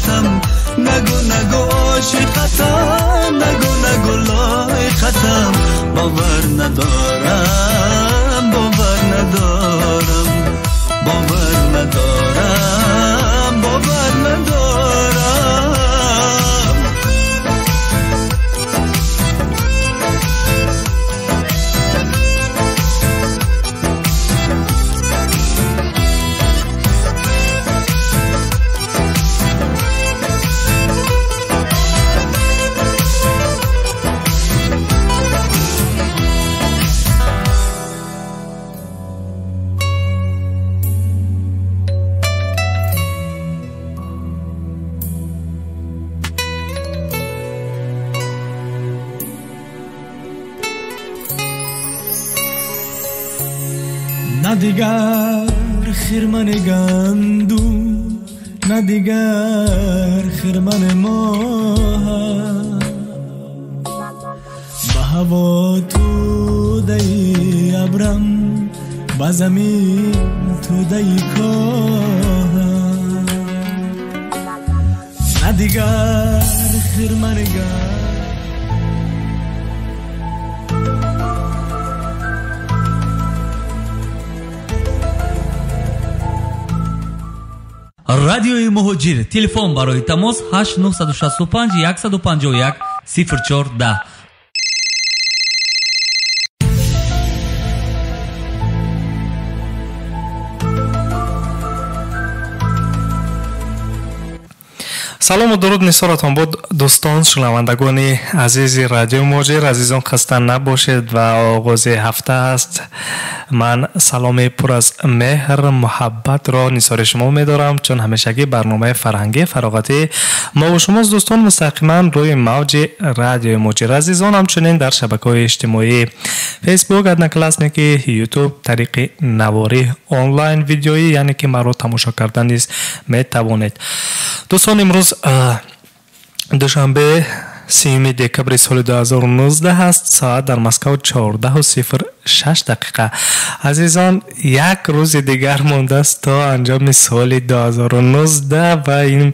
ختم نگو نگو عاشقتم نگو نگو لای ختم باور ندارم باور ندارم باور ندارم باور ندارم نه دیگر خرمن گندم نه دیگر خرمن ماه به هوا تو دی ابرم به زمین تو دی کاه نه دیگر خرمن گندم رادیوی مهاجر تلفن برای تماس 8965 151 0410. سلام و درود نثارتان بود دوستان شنوندگان عزیز رادیو مهاجر. عزیزان خسته نباشید و آغاز هفته است. من سلام پر از مهر محبت را نثار شما می‌دارم چون همیشگی برنامه فرهنگی فراغتی مو شما دوستان مستقیما روی موج رادیو مهاجر. عزیزان همچنین در شبکه‌های اجتماعی فیسبوک ادنکلاسنیک یوتیوب طریق نواری آنلاین ویدیویی یعنی که ما رو تماشا کردن نیز می‌توانید. دوستان امروز دوشنبه 3 دکبر سال 2019 است. ساعت در مسکو 14:06. عزیزان یک روز دیگر مانده است تا انجام سال 2019 و این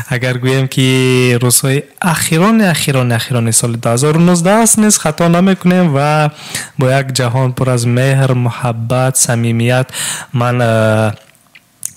اگر گویم که روزهای اخیران سال 2019 است نیز خطا نمیکنیم و با یک جهان پر از مهر محبت صمیمیت من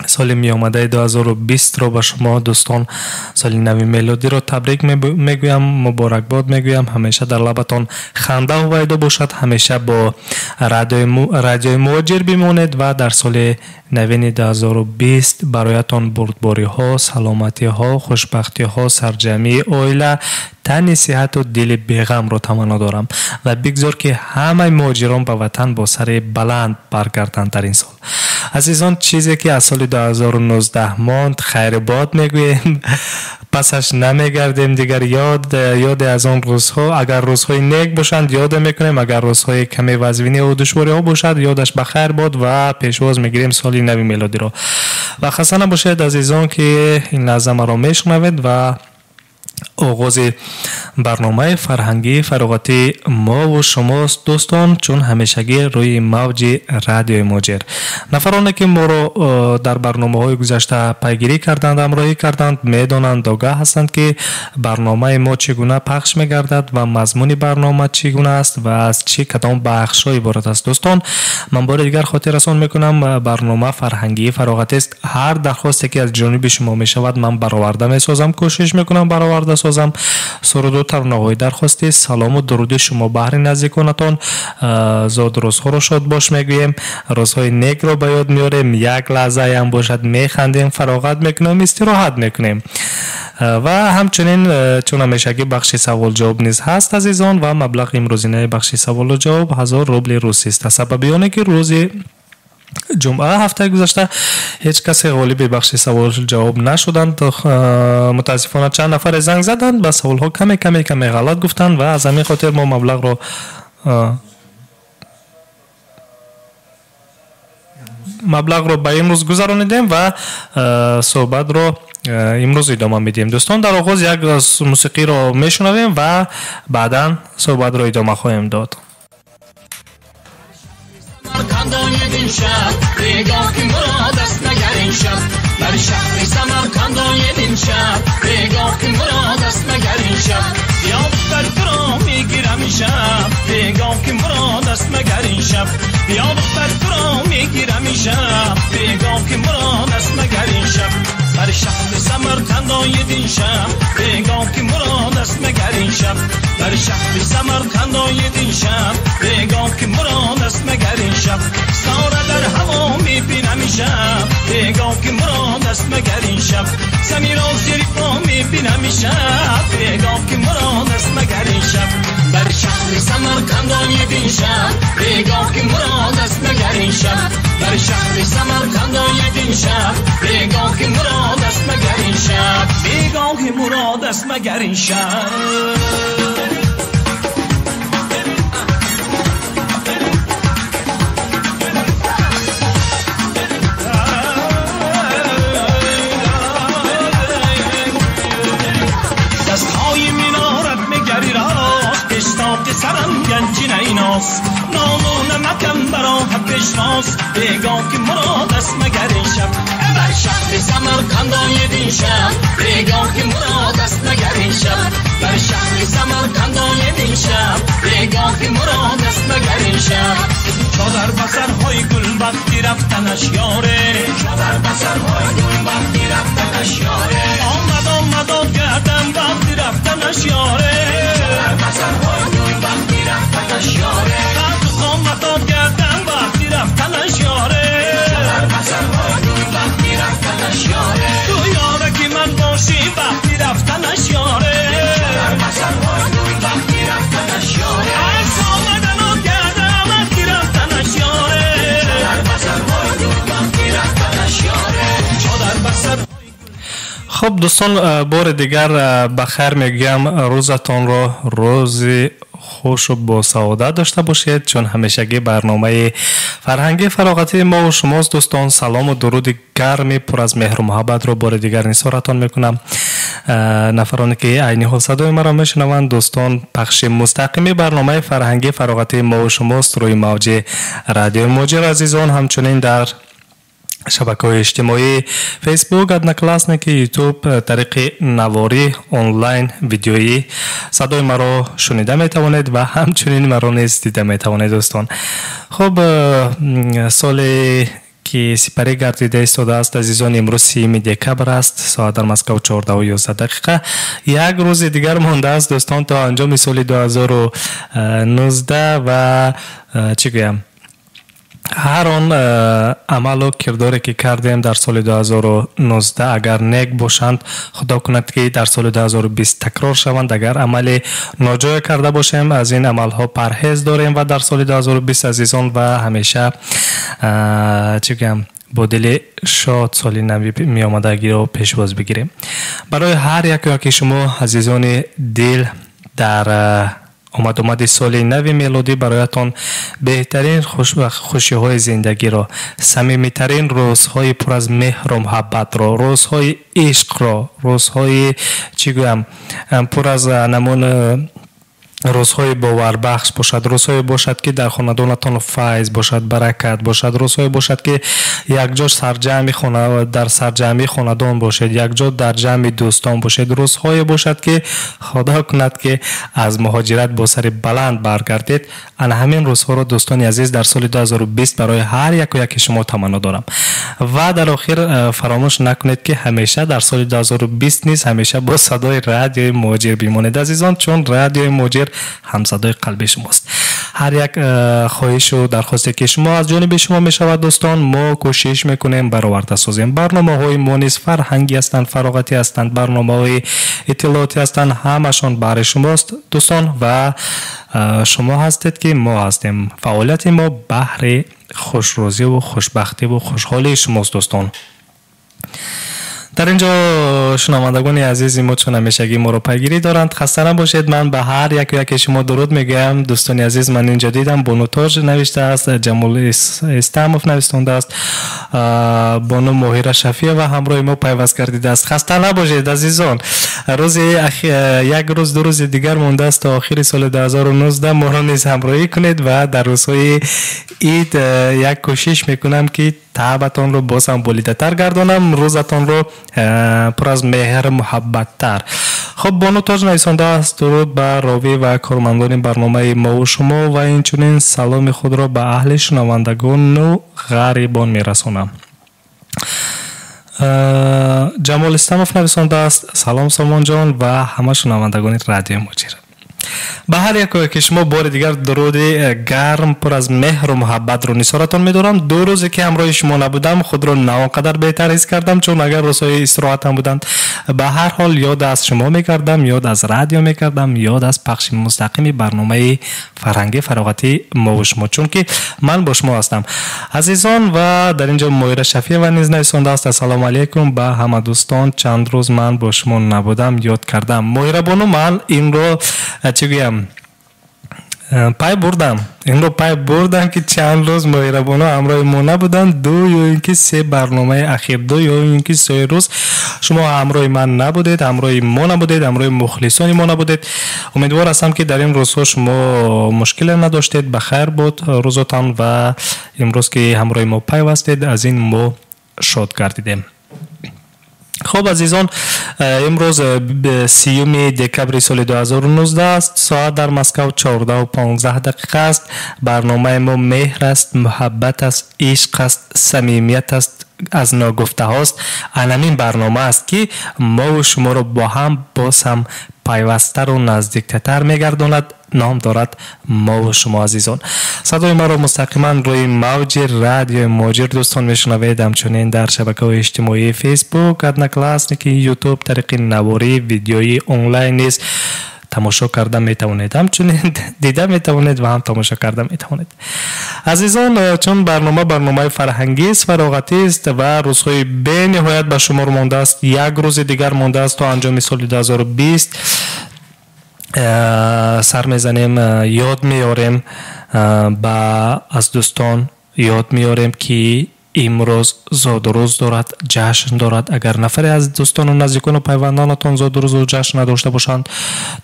سال می آمده 2020 رو به شما دوستان سال نوی میلادی رو تبریک میگویم، مبارکباد میگویم. همیشه در لبتان خنده و ویدا باشد، همیشه با رادیو مهاجر بمانید و در سال نوین 2020 برایتان بردباری ها، سلامتی ها، خوشبختی ها، سرجمی اویله، تن صحت و دل بیغم رو تمنا دارم و بگذار که همه مهاجران به وطن با سر بلند برگردند در این سال. عزیزان چیزی که از سال 2019 ماند خیر باد میگوییم، پسش نمیگردیم دیگر. یاد از آن روزها، اگر روزهای نیک باشند یاد میکنیم، اگر روزهای کمی وزوینی و دشواری ها باشد یادش بخیر باد و پیشواز میگیریم سال نوی میلادی رو. و خسته نباشید عزیزان که این لحظه ما رو میشنوید و آغاز برنامه فرهنگی فراغتی ما و شماست دوستان، چون همیشگی روی موج رادیو مهاجر. نفرانی که ما رو در برنامه‌های گذشته پیگیری کردند، همراهی کردند، میدانند، آگاه هستند که برنامه ما چگونه پخش می‌گردد و مضمون برنامه چگونه است و از چه کدام بخش‌ها عبارت است. دوستان من بار دیگر خاطر رسان می‌کنم برنامه فرهنگی فراغتی است. هر درخواستی که از جانب شما می‌شود من برآورده می‌سازم، کوشش می‌کنم برآورده سازم. سرود و ترانه‌های درخواستی، سلام و درود شما بهر نزدیکانتان، زاد روزها رو شاد باش میگویم، روزهای نیک رو به یاد میاریم، یک لحظه هم باشد میخندیم، فراغت میکنیم، استراحت میکنیم. و همچنین چون همیشگی بخش سوال جواب نیز هست عزیزان و مبلغ امروزینه بخش سوال و جواب 1000 روبل روسی است. سببیانه که روزی جمعه هفته گذشته هیچ کسی غالب بخش سوال جواب نشدند. متاسفانه چند نفر زنگ زدند به سوال ها کمی غلط گفتند و از همین خاطر ما مبلغ رو به امروز گذرانیدیم و صحبت رو امروز ادامه میدیم. دوستان در آغاز یک موسیقی رو میشنویم و بعدا صحبت رو ادامه خواهیم داد. این شب نگاه که مراد است نگر این شب در شهر سمرقند آید این شب سمرقند دین شب بگاه که مراد است مگر این شب در شهر سمرقند دین شب بگاه که مراد است مگر این شب ستاره در هوا میبینم این شب بگاه که مراد است مگر این شب زمین را زیر پا میبینم این شب بگاه که مراد است مگر این شب در شهر سمرقند دین شب بگاه که مراد است مگر این شب در شهر سمرقند دین شب بگاه که مراد است مگر این شب بگاه که مراد است مگر این شب سرم گنجینه ایناست نام و نمکم برا حق بشناس بگاه که مراد است مگر این شب بر شهر سمرقند دین شب بگاه که مراد است مگر این شب بر شهر سمرقند دین شب بگاه که مراد است مگر این شب چادر بسرهای گل وقتی رفتنش یاره چادر بسرهای گل وقتی رفتنش یاره آمد گردم وقتی رفتنش یاره چادر بسرهای گل وقتی رفتنش یاره قد قامت گردم وقتی رفتنش یاره چادر بسرهای گل وقتی رفتنش یاره تو یاره که من باشی وقتی رفتنش یاره چادر بسرهای گل وقتی رفتنش یاره عکس آمدن گردم وقتی رفتنش یاره چادر بسرهای گل وقتی رفتنش یاره چادر بسر. خب دوستان بار دیگر بخیر میگم روزتان رو روز خوش و با سعادت داشته باشید چون همیشگی برنامه فرهنگی فراغتی ما و شماست دوستان سلام و درود گرمی پر از مهر و محبت رو بار دیگر نثارتان میکنم نفرانی که عینی حال صدای مرا میشنوند دوستان پخش مستقیمی برنامه فرهنگی فراغتی ما و شماست روی موج رادیو موجر عزیزان همچنین در شبکه‌های اجتماعی فیسبوک ادناکلاسنیک یوتیوب طریق نواری آنلاین ویدیویی صدای مرا شنیده میتوانید و همچنین مرا نیز دیده میتوانید دوستان. خب سال که سپری گردیده ایستاده است عزیزان امروز 3 دکبر است ساعت در مسکو 14:11 یک روز دیگر مانده است دوستان تا انجام سال 2019 و چی گویم هر آن عمل و کرداری که کردیم در سال 2019 اگر نیک باشند خدا کند که در سال 2020 تکرار شوند اگر عمل ناجای کرده باشیم از این عمل ها پرهیز داریم و در سال 2020 عزیزان و همیشه چی بگم با دل شاد سال نوی می آمدگی رو پیش باز بگیریم برای هر یک شما عزیزان دل در آمد سال نو میلادی برایتان بهترین خوشی های زندگی را صمیمیترین روزهای پر از مهر و محبت را روزهای عشق را روزهای چی گویم پر از نمون روزهای باوربخش باشد روزهای باشد که در خاندانتان فیض باشد برکت باشد روزهای باشد که یک جا در سرجمعی خاندان باشد یک جا در جمع دوستان باشد روزهای باشد که خدا کند که از مهاجرت با سر بلند برگردید انا همین روزها را دوستان عزیز در سال 2020 برای هر یک و یک شما تمنا دارم و در آخر فراموش نکنید که همیشه در سال 2020 نیز همیشه با صدای رادیو موجر بمانید عزیزان چون رادیو موجر هم صدای قلب شماست هر یک خواهش و درخواستی که شما از جانب شما می شود دوستان ما کوشش میکنیم برآورده سازیم برنامه های ما نیز فرهنگی هستند فراغتی هستند برنامه های اطلاعاتی هستند همشان برای شماست دوستان و شما هستید که ما هستیم فعالیت ما بهر خوشروزی و خوشبختی و خوشحالی شماست دوستان در اینجا شنوندگان عزیز ما چون همیشگی ما رو پیگیری دارند خسته نباشید من به هر یک شما درود میگم دوستان عزیز من اینجا دیدم بانو تاج نوشته است جمال استاموف نوشته است بانو ماهیره شفیه و همراه ما پیوست کردیده است خسته نباشید عزیزان روز یک روز دو روز دیگر مونده است تا آخر سال 2019 ما رو نیز همراهی کنید و در روزهای عید یک کوشش میکنم که تعبتان رو بازم بولیده تر گردانم روزتان رو پر از مهر محبت تر خب بانو تاج نویسنده است درود به راوی و کارمندان برنامه مو شما و اینچنین سلام خود را به اهل شنوندگان و غریبان میرسونم جمال اسلاموف نویسنده است. سلام سامان جان و همه شنوندگان رادیو مجیر. به هر یک که شما بار دیگر درود گرم پر از مهر و محبت رو نثارتان می‌دارم. 2 روزی که همراه شما نبودم خود رو ناقدر بهتر حس کردم، چون اگر روزهای استراحتم بودند به هر حال یاد از شما می‌کردم، یاد از رادیو می‌کردم، یاد از پخش مستقیم برنامه فرهنگی فراغتی موو شومو، چون که من با شما هستم. عزیزان و در اینجا مویره شفیع و نیز نویسنده است. سلام علیکم به همه دوستان. چند روز من با شما نبودم، یاد کردم. مویره بانو، من این رو چی گویم پای بردم که چند روز مهربانو همراه ما نبودن. 2 یا اینکه 3 برنامه اخیر، 2 یا اینکه 3 روز شما همراه من نبودید، همراه ما نبودید، همراه مخلصان ما نبودید. امیدوار هستم که در این روزها شما مشکل نداشتید، بخیر بود روزتان و امروز که همراه ما پیوستید از این ما شاد گردیدیم. خب عزیزان، امروز 30 دکبر سال 2019 است. ساعت در مسکو 14:15 است. برنامه ما مهر است، محبت است، عشق است، صمیمیت است، از ناگفته هاست. همین برنامه است که ما و شما رو با هم باز هم پیوسته و نزدیکتر میگرداند. نام دارد مو شما عزیزان. صدای ما را مستقیما روی موج رادیو موجیر دوستان میشنوید، همچنین در شبکه‌های اجتماعی فیسبوک، ادنکلاسنیک، یوتیوب، طریق نواری ویدیویی آنلاین نیز تماشا کرده میتوانید، همچنین دیده میتوانید و هم تماشا کرده میتوانید. عزیزان، چون برنامه فرهنگی است، فراغتی است و روزهای به نهایت به شمار مانده است. 1 روز دیگر مانده است تا انجام سال 2020. سر میزنیم، یاد میاریم از دوستان، یاد میاریم که امروز زاد روز دارد، جشن دارد. اگر نفری از دوستان و نزدیکان و پیوندانتان زاد روز و جشن نداشته باشند،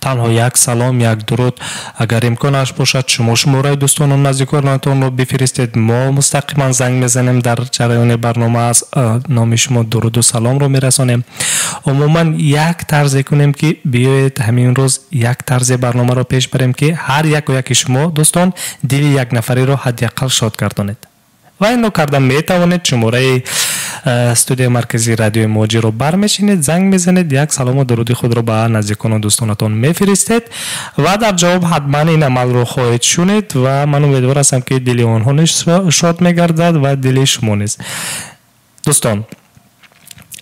تنها یک سلام، یک درود اگر امکانش باشد شما شماره دوستان و نزدیکانتان رو بفرستید. ما مستقیما زنگ میزنیم، در جریان برنامه از نام شما درود و سلام رو میرسانیم. عموما یک طرز کنیم که بیایید همین روز یک طرز برنامه رو پیش بریم که هر یک و یک شما دوستان دل یک نفری رو حداقل شاد گردانید. و اینو کردن میتوانید شماره استودیو مرکزی رادیو موجی رو برمیشینید، زنگ میزنید، یک سلام و درودی خود رو به نزدیکان و دوستانتون میفرستید و در جواب حتما این عمل رو خواهید شنید و من امیدوار هستم که دل آنها شاد میگردد و دل شما نیز. دوستان،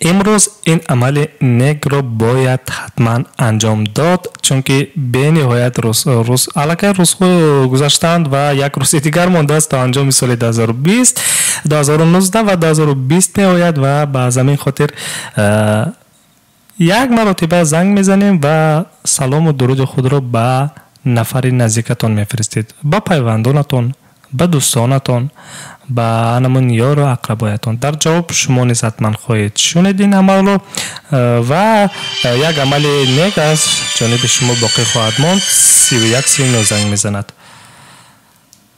امروز این عمل نیک رو باید حتما انجام داد، چون که به نهایت روز علاقه روزها گذشتند و 1 روز دیگر مانده است تا انجام سال 2020 2019 و 2020 می آید و به همین خاطر 1 مرتبه زنگ میزنیم و سلام و درود خود رو به نفر نزدیکتان میفرستید، با پیوندانتون، به دوستانتون، با همون یار و اقربایتون. در جواب شما نیز حتما خواهید شنید این عمل رو و یک عمل نیک از جانب شما باقی خواهد ماند. 31 زنگ میزند.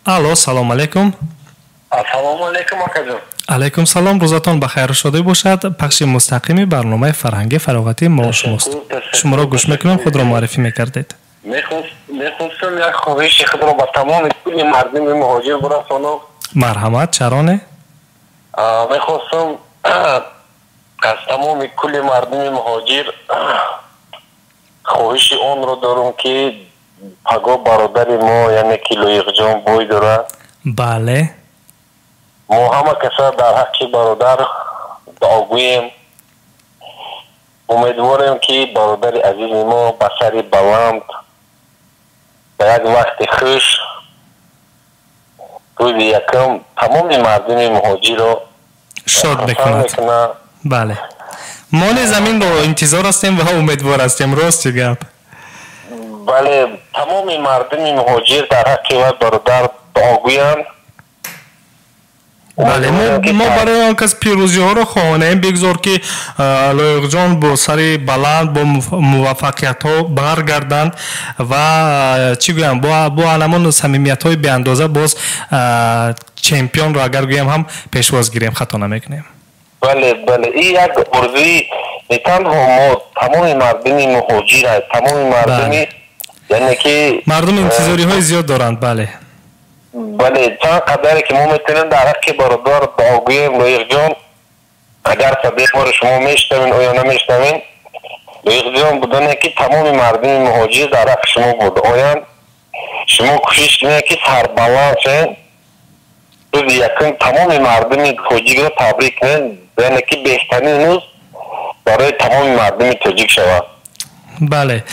الو، سلام علیکم. سلام علیکم آقا جان. علیکم سلام، روزتان بخیر شده باشد. پخش مستقیمی برنامه فرهنگی فراغتی موو شومو. شما را گوش میکنم، خود را معرفی میکردید. میخواستم یک خواهش خود را با تمام کل مردم مهاجر برسانم. مرحمت، چرانه؟ میخواستم از تمام کل مردم مهاجر خواهش آن را دارم که پگاه برادر ما یعنی که لایق جان بوی داره. بله. ما همه کسا در حق برادر دعاگویم. امیدوارم که برادر عزیز ما به سر بلند به یک وقت خوش روز یکم تمام مردم مهاجر رو شاد بکند. بله، ما زمین رو انتظار هستیم و امیدوار هستیم. راست گپ. بله، تمام مردم مهاجر در حق و برادر دعاگویند. بله، ما برای آن کس پیروزی ها رو خواهانیم بگذار که لایق جان با سر بلند با موفقیت ها برگردند و چی گویم با علمان صمیمیت های به اندازه باز چمپیون رو اگر گویم هم پیشواز گیریم، خطا نمیکنیم. بله بله، این یک ارزوی نیتن ما تمام مردم مهاجر، تمام مردم یعنی که مردم انتظاری های زیاد دارند. بله بله، چند قدری که ما میتونیم در حق برادر دعاگویم لایق جان اگر صدای ما رو شما میشنوین و یا نمیشنوین، لایق جان بودن که تمام مردم مهاجر در حق شما بود. آیان شما کوشش کنید که سربلند شین، روز یکم تمام مردم تاجیک رو تبریک کنید، یعنی که بهترین روز برای تمام مردم تاجیک شود. بله،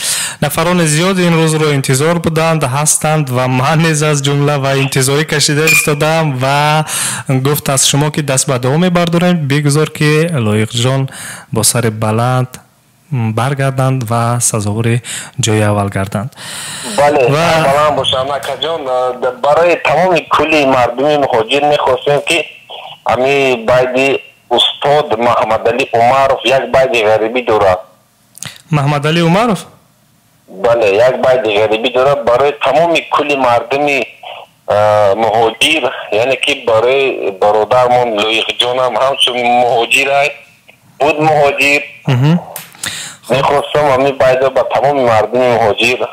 نفران زیاد این روز رو انتظار بودند هستند و من نیز از جمله و انتظاری کشیده ایستادم و گفت از شما که دست به دعا می‌برداریم بگذار که لایق جان با سر بلند برگردند و سزاوار جای اول گردند. بله، بلند باشم نکه جان. برای تمام کلی مردم مهاجر میخواستیم که امی باید استاد محمد علی عمرов یک باید غریبی داره. محمد علی عمرов؟ بله، یک باید غریبی داره برای تمام کلی مردم مهاجر، یعنی که برای برادرمون لایق جان هم همچون مهاجر های بود مهاجر میخواستم امی باید با تمام مردم مهاجر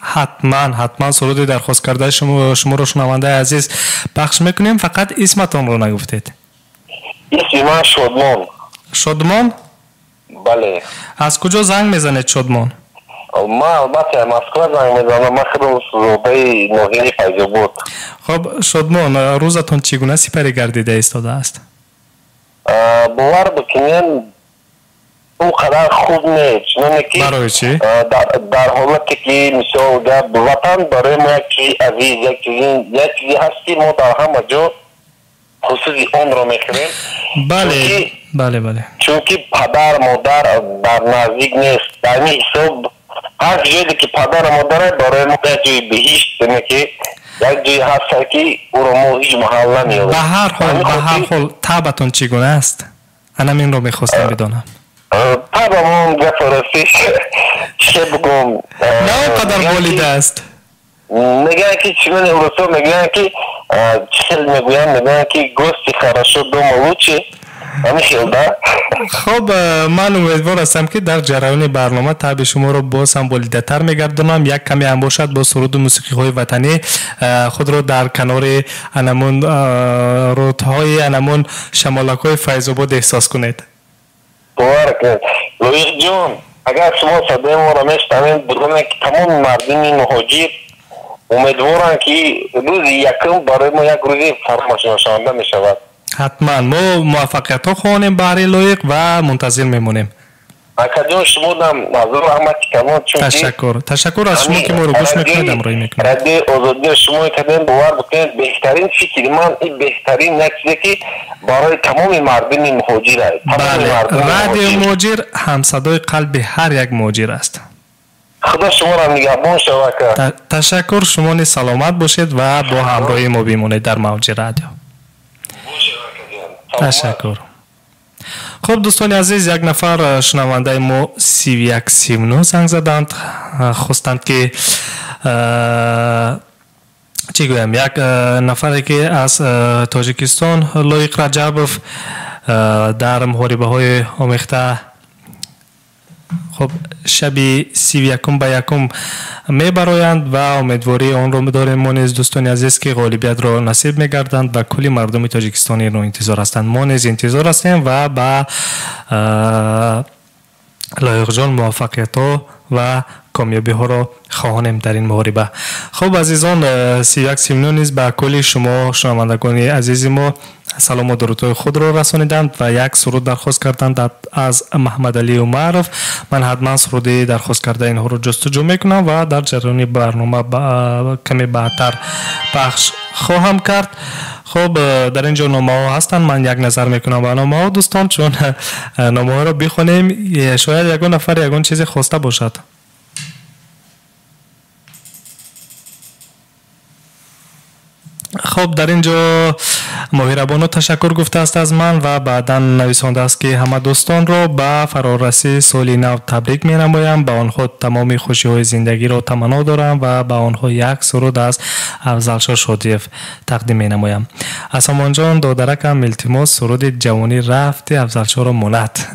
حتما سرود درخواست کرده شما رو شنونده عزیز پخش میکنیم. فقط اسمتون رو نگفتید. اسم من شادمان. شادمان؟ بله. از کجا زنگ میزنید شادمان؟ ما البته مسکو زنگ میزنم. ما خیلی زوبه نوحیه فیض بود. خب شادمان، روزتون چگونه سپری گردیده ایستاده است؟ باور بکنین اون قدر خوب نیست، چون که برای چی؟ در حالتی که مثال وطن برای ما یکی عزیز، یک چیزی هستی ما در همه جا خصوصی اون رو میخوریم. بله. چون که پدر مادر در نزدیک نیست. در این حساب هر جایی که پدر مادر برای ما یک جای بهشت، یعنی که یک جای هست که او رو ما هیچ محل نمیاریم. به هر حال طبعتون چگونه است؟ انا این رو میخواستم بدانم. طبعا گفرسیش چه بگم نه قدر والیده است. میگن که چون اروسا میگن که میگن که گوستی خراشو دو ملوچه همیشه ده. خب من امیدوار هستم که در جریان برنامه طبع شما رو باز هم والیده تر میگردونم. یک کمی هم باشد با سرود و موسیقی های وطنی خود رو در کنار انمون رودهای انمون شمالک های فیض آباد احساس کنید. باور کنید لایق جان، اگر شما صدای ما را میشنوید بدونید که تمام مردم مهاجر امیدوارم که روز یکم برای ما یک روز فراموش نشونده می شود. حتما ما موفقیت ها خواهیم برای لایق و منتظر میمونیم. اکا جان شما دم حضور رحمت کمان. تشکر از شما که ما رو گوش میکنید امرایی میکنید. رادیو آزادی شما کردن باور بکنید بهترین فکر من این بهترین نکته که برای تمام مردم مهاجر است. بله، رادیو مهاجر همصدای قلب هر یک مهاجر است. خدا شما را نگهبان شود. تشکر، شما نیز سلامت باشید و با همراهی ما بمونید در موج رادیو. تشکر. خب دوستان عزیز، یک نفر شنونده ما 3139 زنگ زدند، خواستند که چی گویم، یک نفری که از تاجیکستان لایق رجبوف در محاربه های آمیخته خب شبی 31 به 1 میبرایند و امیدواری آن رو داریم ما نیز دوستان عزیز که غالبیت را نصیب میگردند و کلی مردم تاجیکستانی رو انتظار هستند. ما نیز انتظار هستیم و با لایق جان موفقیت ها و کامیابی ها را خواهانیم در این محاربه. خب عزیزان، 3139 نیز به کلی شما شنوندگان عزیز ما سلام و درودهای خود را رسانیدند و یک سرود درخواست کردند از محمد علی عمرов. من حتما سرودی درخواست کرده اینها رو جستجو میکنم و در جریان برنامه کمی بعدتر پخش خواهم کرد. خب در اینجا نامه ها هستند، من یک نظر میکنم به نامه ها دوستان، چون نامه ها رو بخونیم شاید یگان نفر یگان چیزی خواسته باشد. خب در اینجا مهربانو تشکر گفته است از من و بعدا نویسنده است که همه دوستان را به فرارسی سال نو تبریک می نمایم. به آنها تمام خوشی های زندگی را تمنا دارم و به آنها یک سرود از افضل شادیف تقدیم می نمایم. اسمان جان دادرکم التماس سرود جوانی رفت افضل را مونت.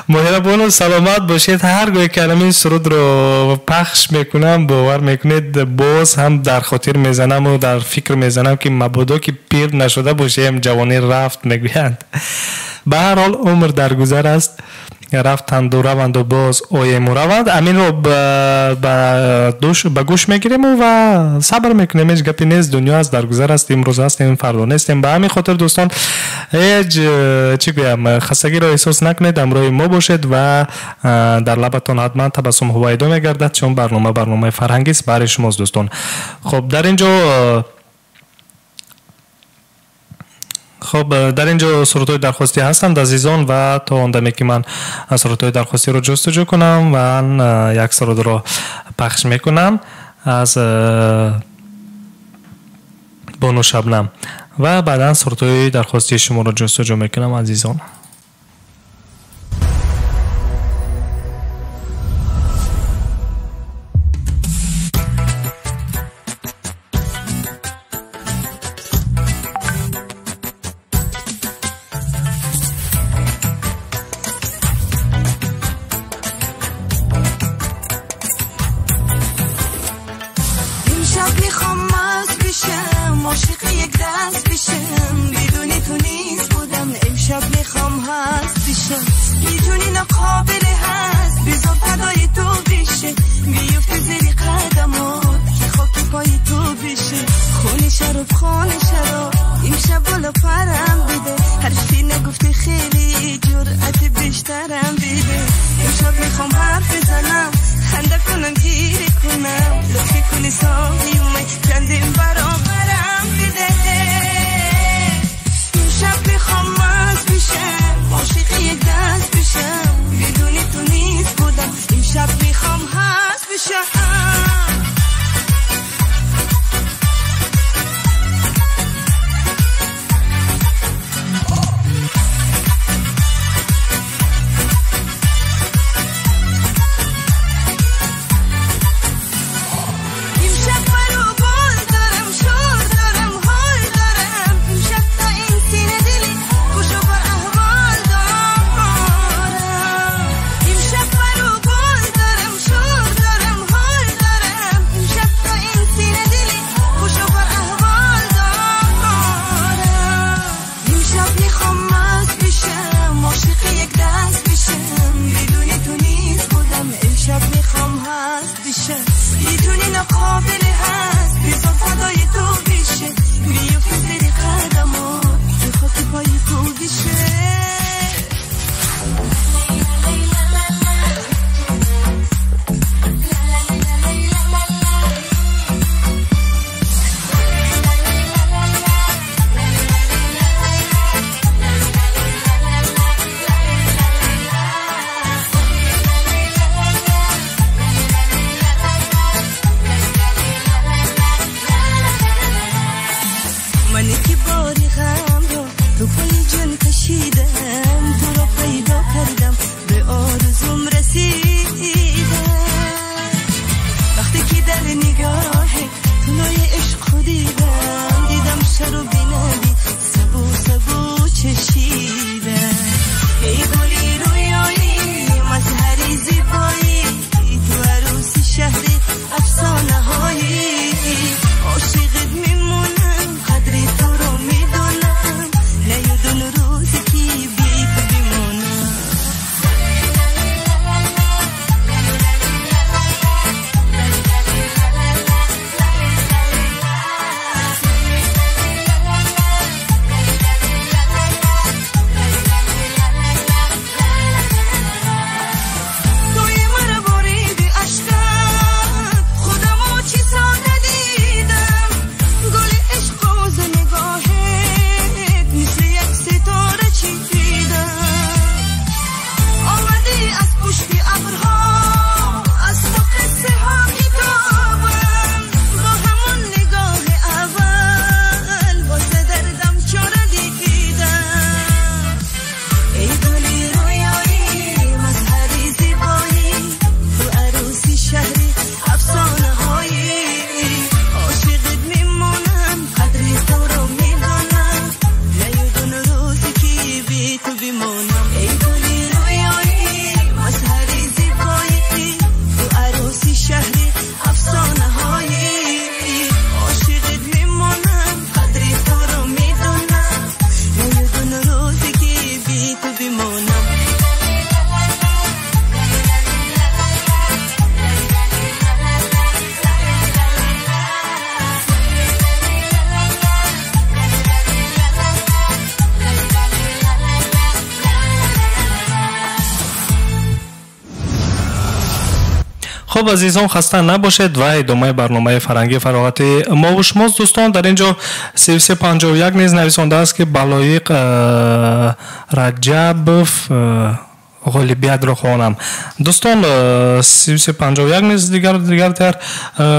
مهربانو سلامت باشید. هر گوی کلمه این سرود رو پخش میکنم باور میکنید باز هم در خاطر میزنم و در فکر میزنم که مبادا که پیر نشده باشیم جوانی رفت میگویند. به هر حال عمر در گذر است، رفتند و روند و باز آیم و روند. امین رو به گوش میگیریم و صبر میکنیم. هیچ گپی نیست، دنیا است، در گذر است، امروز هستیم فردا نیستیم. به همین خاطر دوستان چی گویم، خستگی را احساس نکنید، همراه ما باشید و در لبتان حتما تبسم هویدا میگردد، چون برنامه فرهنگی است برای شماست دوستان. خب در اینجا صورتهای درخواستی هستند عزیزان و تا اندمی که من صورتهای درخواستی رو جستجو کنم و یک صورت رو پخش میکنم از بانو شبنم و بعدا صورتهای درخواستی شما رو جستجو میکنم عزیزان. خب عزیزان خسته نباشید و ادامه برنامه فرهنگی فراغت مو شما دوستان. در اینجا 3351 نیز نویسنده است که بلایق رجبوف غالبیت رو خوانم. دوستان 3351 نیز دیگر در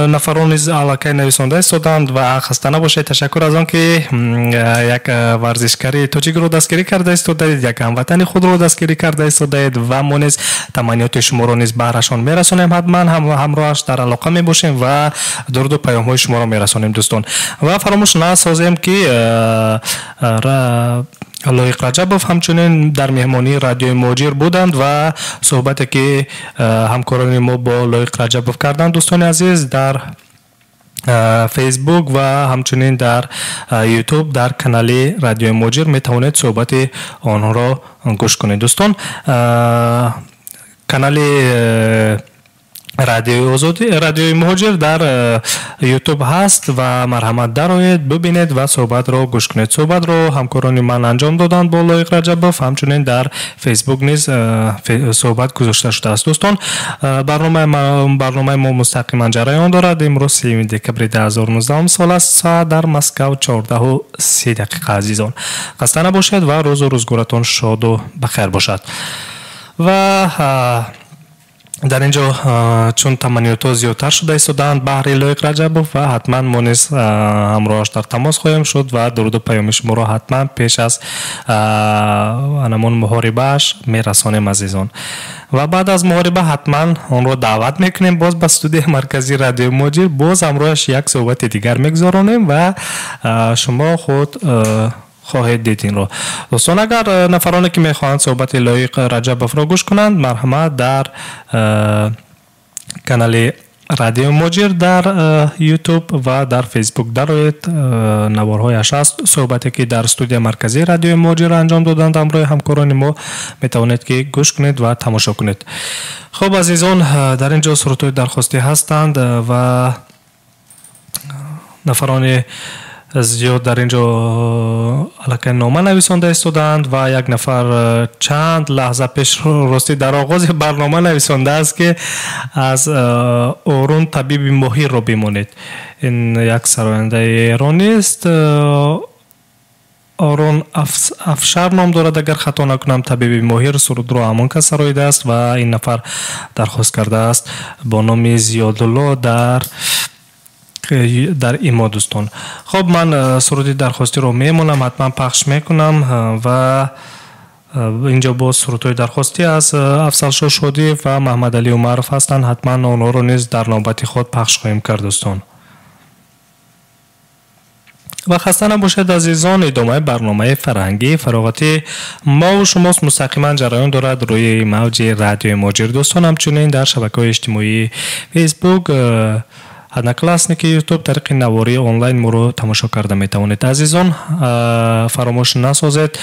نفران نیز علاقه نویسنده استادند و خسته نباشید. تشکر از آن که یک ورزشکاری تاجیک رو دستگیری کرده استادید، یک هموطن خود رو دستگیری کرده استادید و ما نیز تمنیات شما رو نیز بهرشان میرسونیم. حتما همراهش در علاقه می باشیم و درود و پیام های شما رو میرسونیم دوستان. و فراموش نسازیم که لایق رجبوف همچنین در مهمانی رادیوی موجیر بودند و صحبتی که همکاران ما با لایق رجبوف کردند دوستان عزیز در فیسبوک و همچنین در یوتیوب در کانال رادیوی موجیر می توانید صحبت آنها را گوش کنید دوستان. کانال رادیوی مهاجر در یوتیوب هست و مرحمت درآیید ببینید و صحبت رو گوش کنید. صحبت رو همکاران من انجام دادند با لایق رجبوف، همچنین در فیسبوک نیز صحبت گذاشته شده است دوستان. برنامه ما مستقیما جریان دارد. امروز 3 دکبر 2019 سال است. ساعت در مسکو 14:03 عزیزان. خسته نباشید و روز و روزگارتان شاد و بخیر باشد. و در اینجا چون تمنیات زیادتر شده ایستادند بهر لایق رجبوف و حتما ما نیز همراهش در تماس خواهیم شد و درود و پیام شما را حتما پیش از انمون محاربهش میرسانیم عزیزان. و بعد از محاربه حتما آن را دعوت میکنیم باز به استودیو مرکزی رادیو موجیر، باز همراهش یک صحبت دیگر میگذارانیم و شما خود خواهید دید این رو دوستان. اگر نفرانی که میخواهند صحبت لایق رجبوف را گوش کنند مرحمت در کانال رادیو موجیر در یوتیوب و در فیسبوک درآیید. نوارهایش هست صحبتی که در استودیو مرکزی رادیو موجیر انجام دادند همراه همکاران ما میتوانید که گوش کنید و تماشا کنید. خب عزیزان در اینجا سرودهای درخواستی هستند و نفران زیاد در اینجا علاقه نامه نویسنده استودند و یک نفر چند لحظه پیش راستی در آغاز برنامه نویسنده است که از اورون طبیب ماهر رو بمانید. این یک سراینده ایرانی است، آرون افشار نام دارد اگر خطا نکنم. طبیب ماهر سرود رو همان کس سرایده است و این نفر درخواست کرده است با نام زیادالله در ایما دوستان. خب من سرودی درخواستی رو میمونم حتما پخش میکنم و اینجا با سرودهای درخواستی از افضل شاه شادی و محمد علی عمرف هستند. حتما آنها رو نیز در نوبت خود پخش خواهیم کرد دوستان. و خسته نباشید عزیزان. ادامه برنامه فرهنگی فراغت مو شما مستقیما جریان دارد روی موج رادیو موجیر دوستان، همچنین در شبکه‌های اجتماعی فیسبوک هدنکلاسنیک یوتیوب طریق نواری آنلاین ما رو تماشا کرده میتوانید عزیزان. فراموش نسازید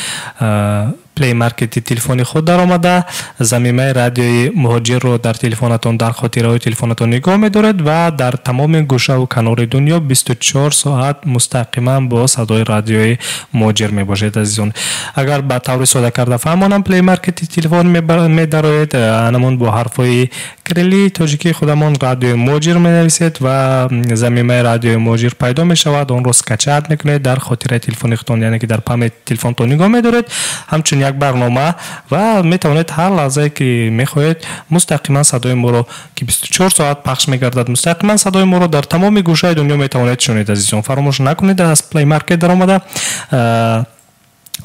پلی مارکت تلفنی خود در آمده ضمیمه رادیوی مهاجر رو در تلفنتون در خاطره تلفنتون نگاه می‌دارید و در تمام گوشه و کنار دنیا 24 ساعت مستقیما با صدای رادیوی مهاجر میباشید عزیزان. اگر به طور ساده کرده فهمانم پلی مارکت تلفن می‌دارید انمون با حرفای کریلی تاجیکی خودمون رادیو مهاجر می‌نویسید و ضمیمه رادیو مهاجر پیدا می‌شود. اون رو اسکچ می‌کنید در خاطره تلفنی خودتون، یعنی که در پم تلفنتون نگاه می‌دارید. همچنین یک برنامه و میتوانید هر لحظه که میخواهید مستقیما صدای ما رو که 24 ساعت پخش میگردد مستقیما صدای ما رو در تمام گوشه دنیا میتوانید شنید عزیزان. فراموش نکنید از پلی مارکت در آمده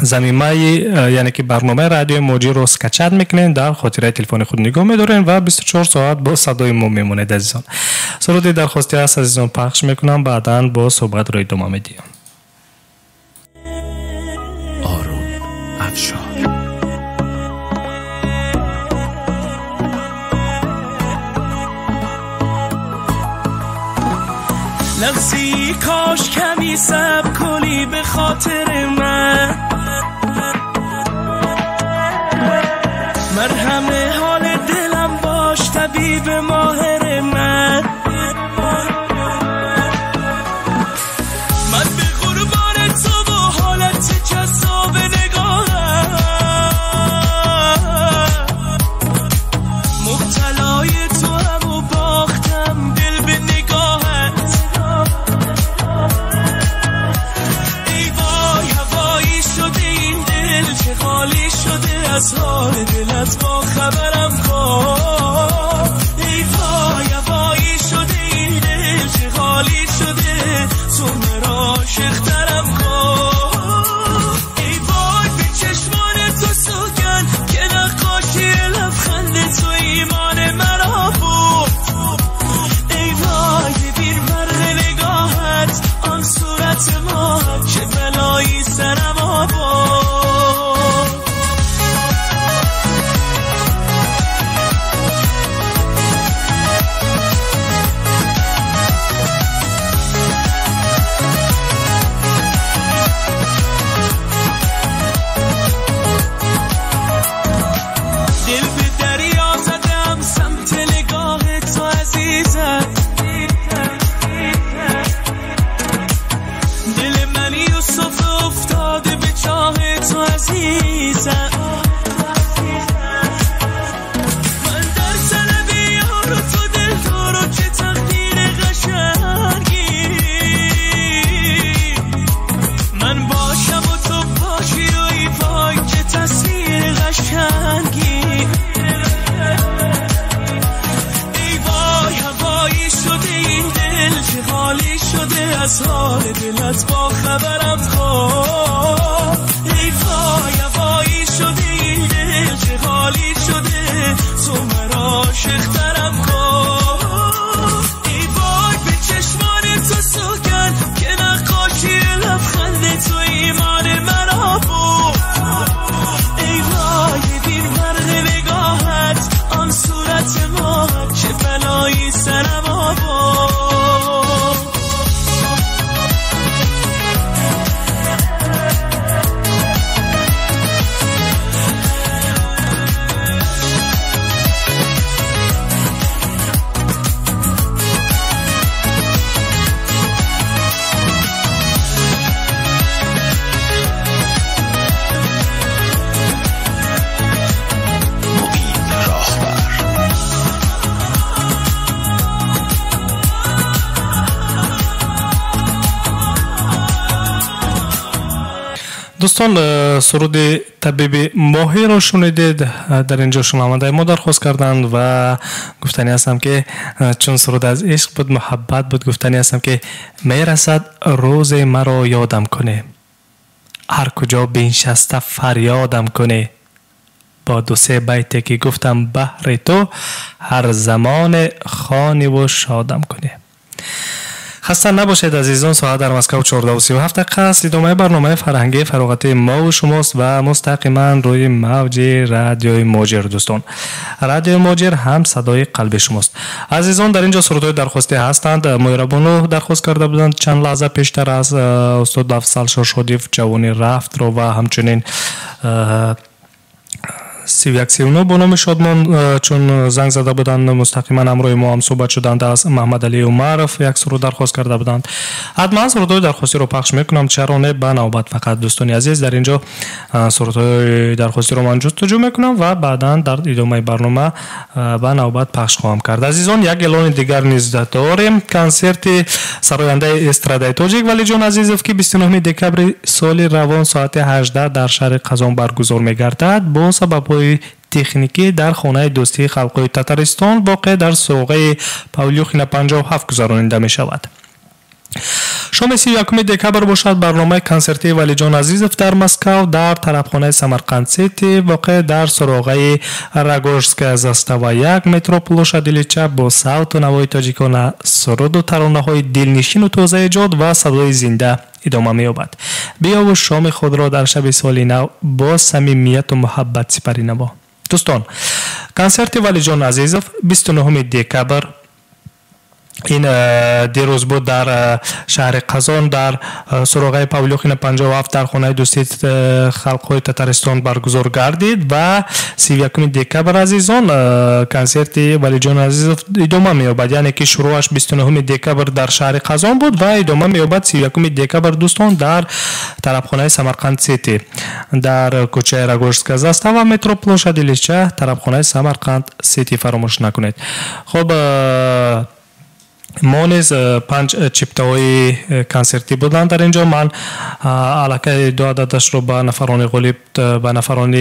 ضمیمه یعنی که برنامه رادیو موجیر رو اسکچ میکنین در خاطره تلفن خود نگاه میدارین و 24 ساعت با صدای ما میمونید عزیزان. سرودی درخواستی هست عزیزان پخش میکنم بعداً با صحبت رو ادامه میدیم. لحظی کاش کمی صبر کنی به خاطر من، مرهم حال دلم باش طبیب ماهر من. من به قربان تو و حالت جذاب نگاهم مبتلای تو هم و با از حال دلت با خبرم خواه ای وای وایی شده این دل چه حالی شده تو مرا عاشق‌ترم کن ای وای به چشمان تو سوگن که نقاشی لبخند تو ایمان مرا بود ای وای دیر فرق نگاهت آن صورت ماهت چه بلایی سرم آورد دوستان سرود طبیب ماهی رو شنیدید. در اینجا شنونده ما درخواست کردند و گفتنی هستم که چون سرود از عشق بود، محبت بود، گفتنی هستم که میرسد روز مرا یادم کنه، هر کجا بنشسته فریادم کنه، با دو سه بیتی که گفتم بهر تو هر زمان خانه و شادم کنه. خسته نباشید عزیزان. ساعت در مسکو 14:37 دقیقه است. ادامه برنامه فرهنگی فراغت مو شماست و مستقیما روی موج رادیوی موجر. دوستان رادیو موجر هم صدای قلب شماست. عزیزان در اینجا سرودهای درخواستی هستند. مهربانو درخواست کرده بودند چند لحظه پیشتر از استاد افضل شادیف جوانی رفت رو و همچنین 3139 با نام شادمان چون زنگ زده بودند مستقیما امروی ما هم صحبت شدند از محمد علی عمرف یک سرود درخواست کرده بودند. حتما سرودهای درخواستی رو پخش میکنم چرانه به نوبت. فقط دوستان عزیز در اینجا سرودهای درخواستی رو من جستجو میکنم و بعدا در ادامه برنامه به نوبت پخش خواهم کرد. عزیزان یک اعلان دیگر نیز داریم. کنسرت سراینده استرادای تاجیک ولی جان عزیزов که 29 دکبر سال روان ساعت 18 در شهر قزان برگزار میگردد با سبب تکنیکی در خانه دوستی خلقای تتارستان واقع در سوقه پاولیوخینا 57 گذراننده می شود. شام 31 دکبر باشد برنامه کنسرتی ولی جان عزیزов در مسکو در طرفخانه سمرقند سیتی واقع در سراغه راگورسک زاستاوا 1 مترو پلوشاد لیچا با صوت و نوای تاجیکانه سرود و ترانه های دلنشین و تازه ایجاد و صدای زنده ادامه می‌یابد. بیا و شام خود را در شب سال نو با صمیمیت و محبت سپری نما. دوستان کنسرت ولی جان عزیزов 29 دکبر این دیروز بود در شهر قزان در سراغه پاولیوخینا 57 در خانه دوستی خلق‌های تتارستان برگزار گردید و 31 دکبر عزیزان کنسرت ولی جان عزیزов ادامه می‌یابد. یعنی که شروعش 29 دکبر در شهر قزان بود و ادامه می‌یابد 31 دکبر دوستان در طرفخانه سمرقند سیتی در کوچه راگورسک زاستاوا مترو پلوشاد لیچا طرفخانه سمرقند سیتی فراموش نکنید. خب ما نیز 5 چپته‌های کنسرتی بودند در اینجا. من علاقه دو عددش رو به نفران غالب به نفران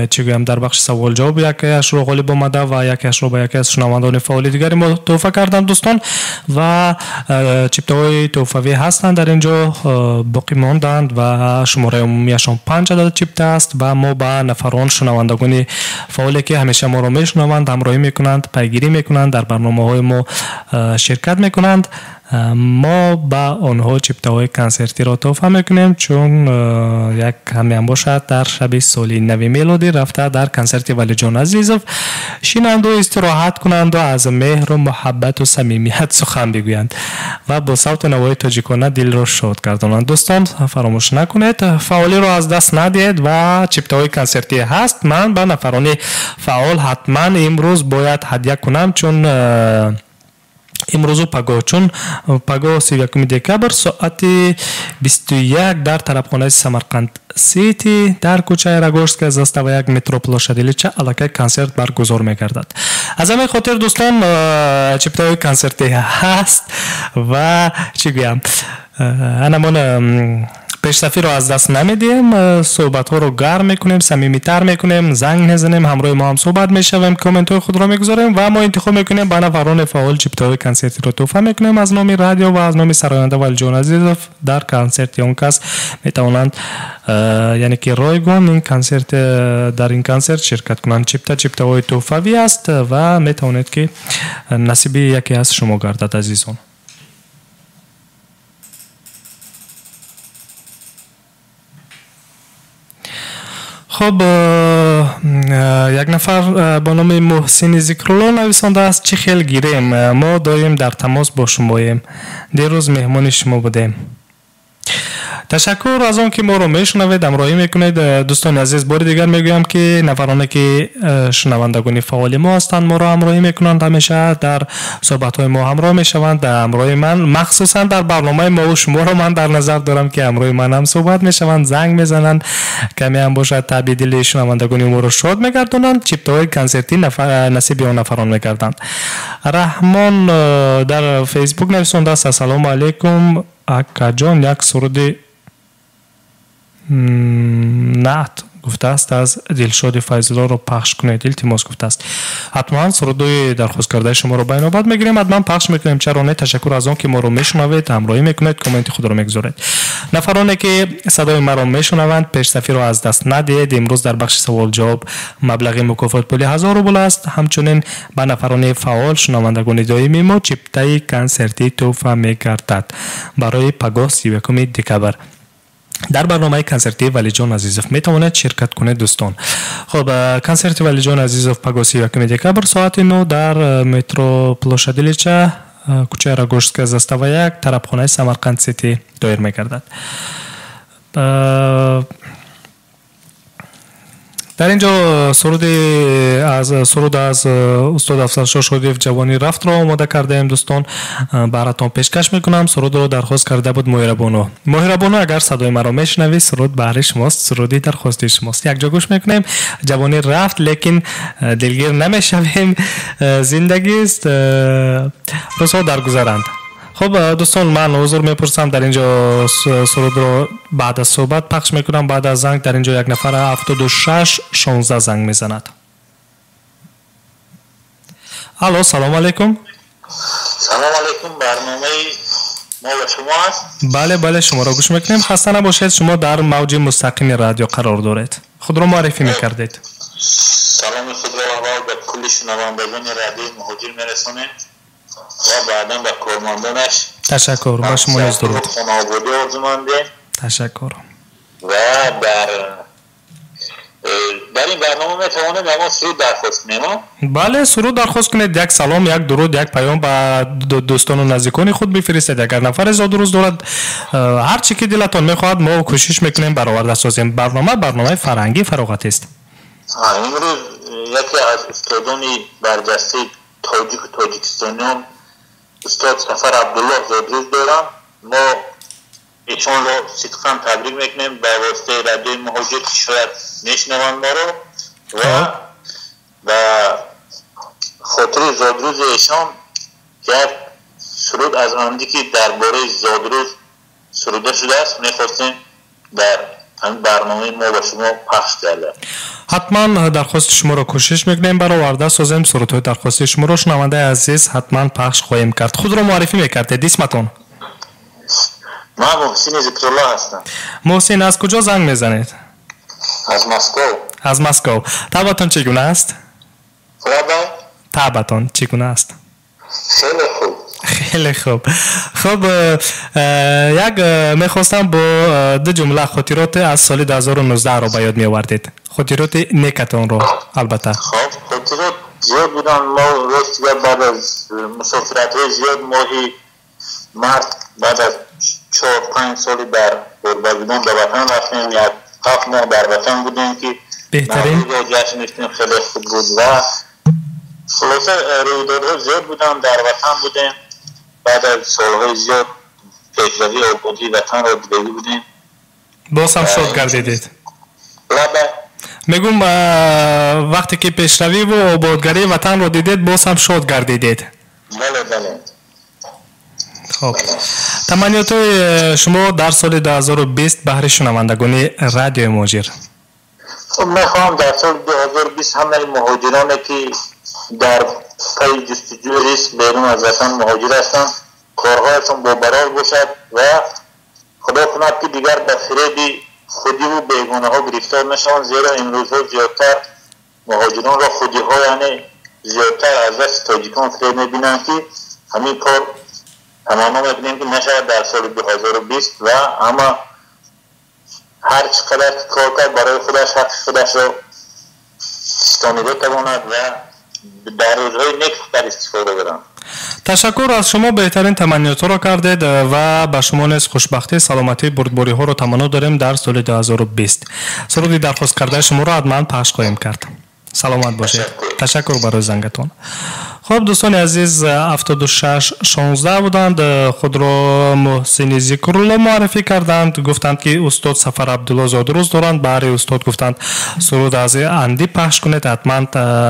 چی گویم در بخش سوال جواب یکیش رو غالب آمده و یکیش رو به یکی از شنوندگان فعال دیگری ما تحفه کردم دوستان و چپته‌های تحفه‌ای هستند در اینجا باقی ماندند و شماره عمومیشون 5 عدد چپته است و ما به نفران شنوندگان فعالی که همیشه ما رو میشنوند همراهی میکنند پیگیری میکنند در برنامه‌های ما شرکت میکنند ما با آنها چپته‌های کنسرتی را تحفه میکنیم چون یک کمی هم باشد در شب سال نو میلادی رفته در کنسرت ولی جان عزیزов شینند و استراحت کنند و از مهر و محبت و صمیمیت سخن بگویند و با صوت و نوای تاجیکانه دل را شاد گردانند. دوستان فراموش نکنید فعالی را از دست ندید و چپته‌های کنسرتی هست. من به نفران فعال حتما امروز باید هدیه کنم چون امروز پگاه چون پگاه 31 دکبر ساعت 21 در طرفخانه سمرقند سیتی در کوچه راگورسک زاستاوا 1 مترو پلوشاد لیچا علاقه کنسرت برگزار می‌گردد. از همین خاطر دوستان چپته‌های کنسرتی هست و چی گویم انمون پیشرفتی رو از دست نمیدیم، صحبت ها رو گرم میکنیم، صمیمیتر میکنیم، زنگ میزنیم، همراه ما هم صحبت میشویم، کامنت های خود رو میگذاریم و ما انتخاب میکنیم به نفران فعال چیپتای کنسرتی رو تحفه میکنیم. از نام رادیو و از نام سراینده ولی جان عزیزов در کنسرت اون کس میتوانند یعنی که رایگان این کنسرت در این کنسرت شرکت کنند. چیپتای تحفه‌ای است و میتوانید که نصیب یکی از شما گردد عزیزان. خب یک نفر با نام محسن ذکرالله نویسنده است. چه خیل گیریم، ما دایم در تماس با شماییم، دیروز مهمان شما بودیم. تشکر از آن که ما رو میشنوید، همراهی میکنید. دوستان عزیز، بار دیگر میگویم که نفرانی که شنوندگان فعال ما هستند ما رو همراهی میکنند، همیشه در صحبت های ما همراه میشوند. همراه من مخصوصا در برنامه مو شومو رو من در نظر دارم که همراه من هم صحبت میشوند، زنگ میزنند، کمی هم باشد تبدیل شنوندگان ما رو شاد میگردونند، چیپتای کنسرتی نصیب اون نفران میگردند. رحمان در فیسبوک نویسنده است: السلام علیکم اکا جان، یک سرود نعت گفته است از دلشاد فیض‌الله رو پخش کنید، التماس گفته است. حتما سرودوی درخواست کرده شما رو به نوبت میگیریم، حتما پخش میکنیم. چرا نه؟ تشکر از آن که ما رو میشنوید، همراهی میکنید، کامنت خود رو میگذارید. نفرانی که صدای ما رو میشنوند، پیشرفتی رو از دست ندید. امروز در بخش سوال جواب مبلغ مکافات پولی 1000 روبل است. همچنین به نفران فعال شنوندگان دائمی ما چیپتای کنسرتی تحفه میگردد برای پگاه 31 دکبر در برنامه کنسرتی ولی جان عزیزов میتواند شرکت کنید. دوستان خب کنسرت ولی جان عزیزов پگاه 31 دکبر ساعت 9 در مترو پلощадь Ильича کوچه راگوشسک زاستава 1 طرفخانه سمرقند سیتی دایر میگردد. در اینجا سرود از استاد افسرشاه شادیف جوانی رفت را آماده کرده ایم. دوستان براتون پیشکش میکنم. سرود رو درخواست کرده بود مهربانو اگر صدای مرا میشنوی، سرود بهر شماست، سرودی درخواستی شماست. یک جا گوش میکنیم. جوانی رفت لیکن دلگیر نمیشویم، زندگی است، روزها درگذرند. خب دوستان، من حضور میپرسم در اینجا سرود رو بعد از صحبت پخش میکنم. بعد از زنگ در اینجا یک نفر 76 16 زنگ میزند. الو، سلام علیکم. سلام علیکم، برنامه مو شومو است؟ بله شما را گوش میکنیم. خسته نباشید، شما در موج مستقیم رادیو قرار دارید. خود را معرفی میکردید. سلام خود را اول به کل شنوندگان رادیو مهاجر میرسونیم و بعدا به کارمندانش تشکر. با شما نیز درود. خانواده آرزومندیم. تشکر. و در این برنامه میتوانید اما سرود درخواست کنیم. بله، سرود درخواست کنید. یک سلام، یک درود، یک پیام به دوستان و نزدیکان خود بفرستید. اگر نفر زاد روز دارد، هر چی که دلتان میخواهد ما کوشش میکنیم برآورده سازیم. برنامه فرهنگی فراغت است. امروز یکی از استادان برجسته تاجیکستانیان استاد سفر عبدالله زادروز دارم. ما ایشان رو صدقاً تبریک میکنیم به واسطه رادیوی مهاجر که شاید میشنوند ما رو و خاطر زادروز ایشان یک سرود از آمدی که درباره زادروز سروده شده است میخواستیم در همین برنامه ما با شما پخش کرده. حتما درخواست شما رو کوشش میکنیم برآورده سازیم. سرودهای درخواست شما رو شنونده عزیز حتما پخش خواهیم کرد. خود رو معرفی میکردید اسمتون؟ من محسن ذکرالله هستم. محسن، از کجا زنگ میزنید؟ از مسکو. از مسکو. طبعتون چگونه است؟ طبعتون چگونه است؟ خیلی خوب. خیلی خوب. خب یک میخواستم با دو جمله خاطرات از سال 2019 رو به یاد میآوردید. خاطرات نیکتون رو البته. خب خاطرات زیاد بودن. ما راست بعد از مسافرت های زیاد ماهی مرد بعد از 4-5 سالی در غربت به وطن رفتیم. یک 7 ماه در وطن بودیم که بهترین رو جشن می‌کردیم. خیلی خوب بود و خلاصه رویدادها زیاد بودن. در وطن بودیم بعد از سالهای زیاد پیشروی آبادی وطن را دیده بودیم. باز هم شاد گردیدید. بله. میگم وقتی که پیشروی و آبادگری وطن رو دیدید باز هم شاد گردیدید. بله. خب تمنیات شما در سال 2020 بهر شنوندگان رادیو مهاجر؟ خب میخوام در سال 2020 همه مهاجرانی که در پی جستجوی ریسک بیرون از وطن مهاجر هستند کارهایشان با برار باشد و خدا کند که دیگر به فریب خودی و بیگانه ها گرفتار نشوند، زیرا امروزها زیادتر مهاجران را خودی ها یعنی زیادتر از دست تاجیکان فریب میبینند که همین کار تماما میبینیم که نشود در سال 2020 و اما هر چقدر کار کرد برای خودش حق خودش را استانیده تواند و در روزهای نیک فقط استفاده برند. تشکر از شما، بهترین تمنیات را کردید و به شما نیز خوشبختی سلامتی بردباری ها را تمنا داریم در سال 2020. سرودی درخواست کرده شما را حتما پخش خواهیم کرد. سلامت باشید. تشکر برای زنگتون. خب دوستان عزیز 76 16 بودند، خود را محسن ذکرالله معرفی کردند، گفتند که استاد سفر عبدالله زاده روز دارند. برای استاد گفتند سرود از اندی پخش کنید، حتما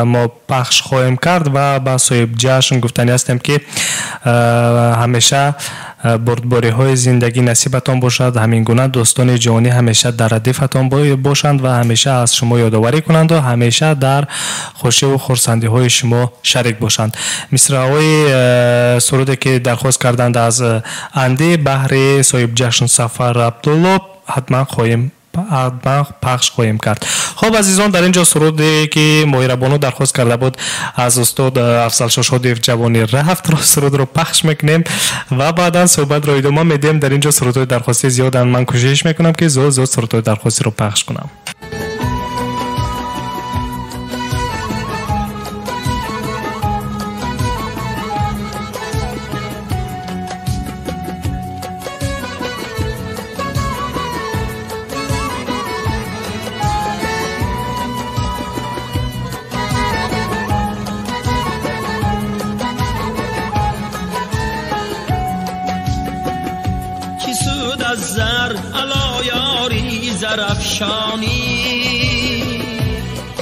ما پخش خواهیم کرد و با صاحب جشن گفتنی هستیم که همیشه بردباری های زندگی نصیبتان باشد، همین گونه دوستان جوانی همیشه در ردیفتان باشند و همیشه از شما یادآوری کنند و همیشه در خوشی و خرسندی های شما شریک باشند. مصرع‌های سرودی که درخواست کردند از اندی بهر صاحب جشن سفر عبدالله حتما پخش خواهیم کرد. خب عزیزان، در اینجا سرودی که مهربانو درخواست کرده بود از استاد افضل شادی جوانی رفت رو سرود رو پخش میکنیم و بعدا صحبت رو ادامه میدیم. در اینجا سرودهای درخواستی زیادن، من کوشش میکنم که زود سرودهای درخواستی رو پخش کنم.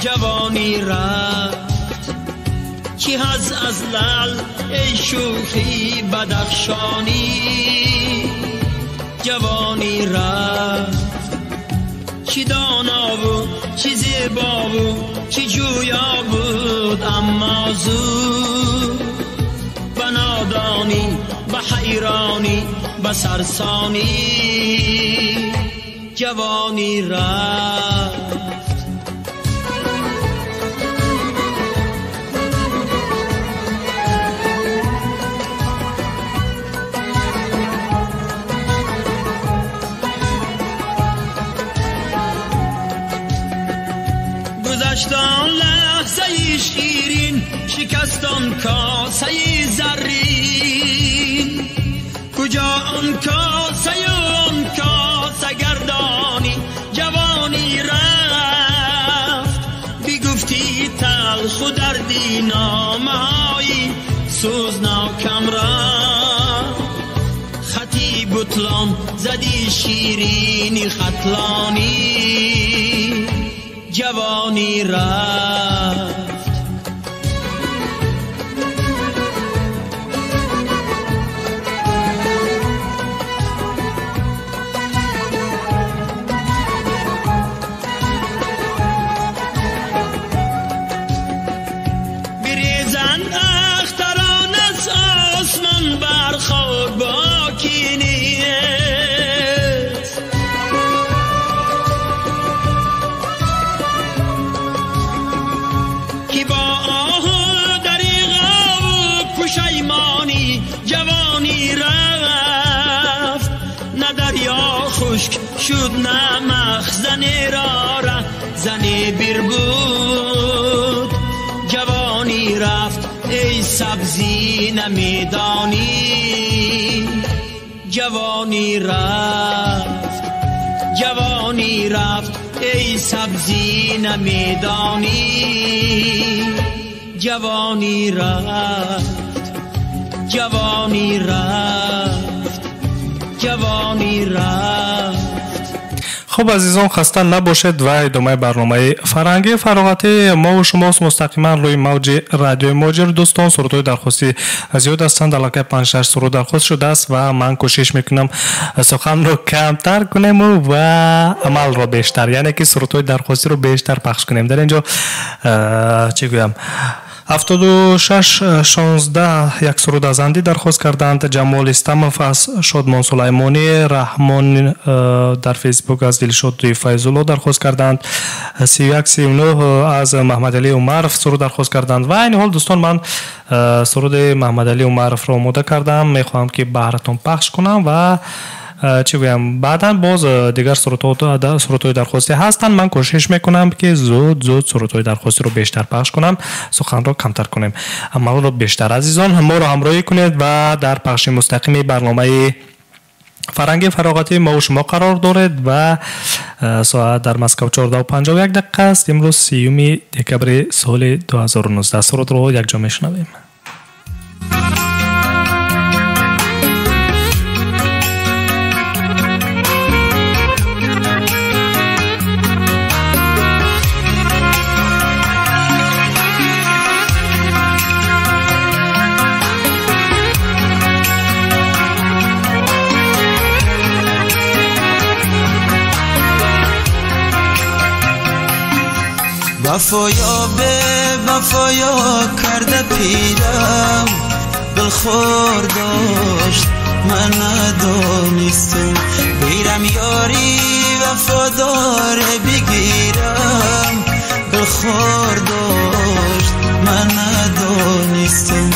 جوانی رفت چی هز از لعل ای شوخی بدخشانی، جوانی رفت چی دانا بود چی زیبا بود چی جویا بود، اما زود به نادانی به حیرانی به سرسانی جوانی رفت. گذشتان لحظه شیرین شکستان کاسه زرین، کجا آن کاسه آن کاسه گردانی، جوانی رفت بگفتی تلخ و دردی نامه‌های سوزناکم را، خطی بطلان زدی شیرینی خطلانی، جوانی رفت. بریزن اختران از آسمان برخورد با کینیت، جوانی رفت نه دریا خشک شد نه مخزن را زنی بیر بود، جوانی رفت ای سبزی نمیدانی، جوانی رفت جوانی رفت ای سبزی نمیدانی، جوانی رفت جوانی رفت جوانی رفت. خب عزیزان خسته نباشید و ادامه برنامه فرهنگی فراغتی ما و شماست مستقیما روی موج رادیو موجر. دوستان سرودهای درخواستی زیاد هستند، علاقه 5-6 سرود درخواست شده است و من کوشش میکنم سخن رو کمتر کنیم و عمل رو بیشتر، یعنی که سرودهای درخواستی رو بیشتر پخش کنیم. در اینجا چی گویم 76-16 یک سرود از اندی درخواست کردند. جمال استمف از شادمان سلیمانی، رحمان در فیسبوک از دلشاد فیض‌الله درخواست کردند. 31-39 از محمد علی عمرف سرود درخواست کردند. و این حال دوستان من سرود محمد علی عمرف را آماده کردم، میخواهم که براتون پخش کنم و چی بگم بعدا باز دیگر سرودهای درخواستی هستند. من کوشش میکنم که زود سرودهای درخواستی رو بیشتر پخش کنم، سخن رو کمتر کنیم، اما رو بیشتر. عزیزان ما رو همراهی کنید و در پخش مستقیم برنامه فرهنگی فراغتی ما و شما قرار دارد و ساعت در مسکو 14:51 است. امروز 30 دکبر سال 2019. سرود رو یک جا میشنویم. وفایا به وفایا کرده پیرم، دلخور داشت من ندانستم، بیرم یاری وفادار بگیرم، دلخور داشت من ندانستم،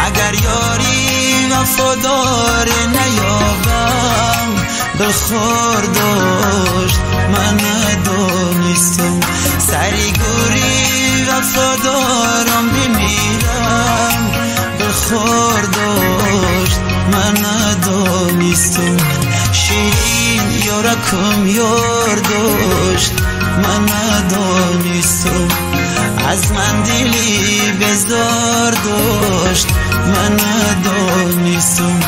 اگر یاری وفادار نیابم، دلخور داشت من ندانستم، سری گوری وفادارم بمیرم، دلخور داشت من ندانستم، شیرین یارکم یار داشت من ندانستم، از من دلی بزار داشت من ندانستم،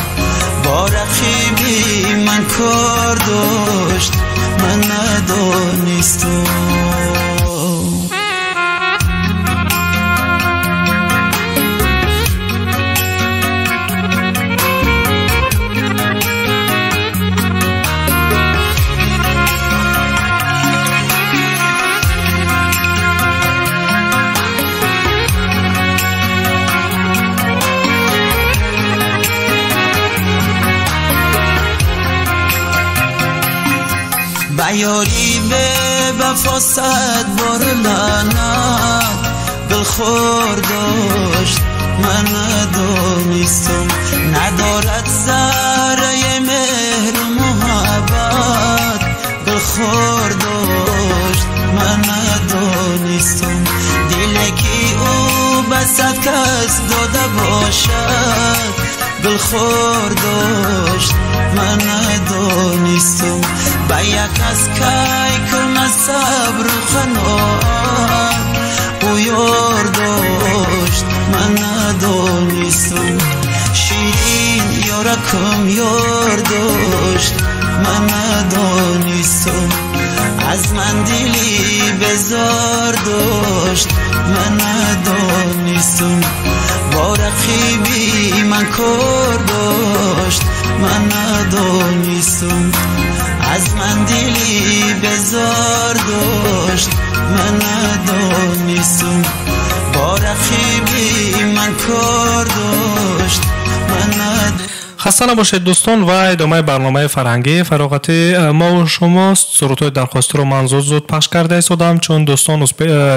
با رقیبی من کار داشت من ندانستم. یاری به وفا صد بار لعنت، دلخور داشت من ندانستم، ندارد ذره مهر و محبت، دلخور داشت من ندانستم، دلی که او به صد کس داده باشد، دلخور داشت من ندانستم، با یک از که کنه صبر و قناعت، او یار داشت من ندانستم، شیرین یارکم یار داشت من ندانستم، از من دلی بزار داشت من ندانستم، با رقیبی من کار داشت من ندانستم، از من دلی بزار داشت من ندانستم، با رقیبی من کار داشت من ندانستم. خسته نباشید دوستان و ادامه برنامه فرهنگی فراغتی ما و شماست. سرودهای درخواستی رو من زود پخش کرده ایستادم چون دوستان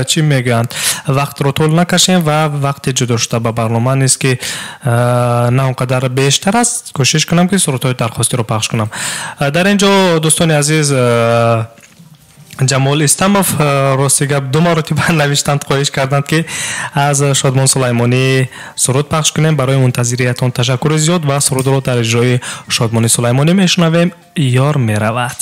چی میگن وقت رو طول نکشیم و وقتی جدا شده به برنامه نیست که نه اونقدر بیشتر است. کوشش کنم که سرودهای درخواستی رو پخش کنم. در اینجا دوستان عزیز جمال استمف راستی گپ دو مرتبه نوشتند، خواهش کردند که از شادمان سلیمانی سرود پخش کنیم. برای منتظریتان تشکر زیاد و سرود رو در اجرای شادمان سلیمانی میشنویم. یار میرود.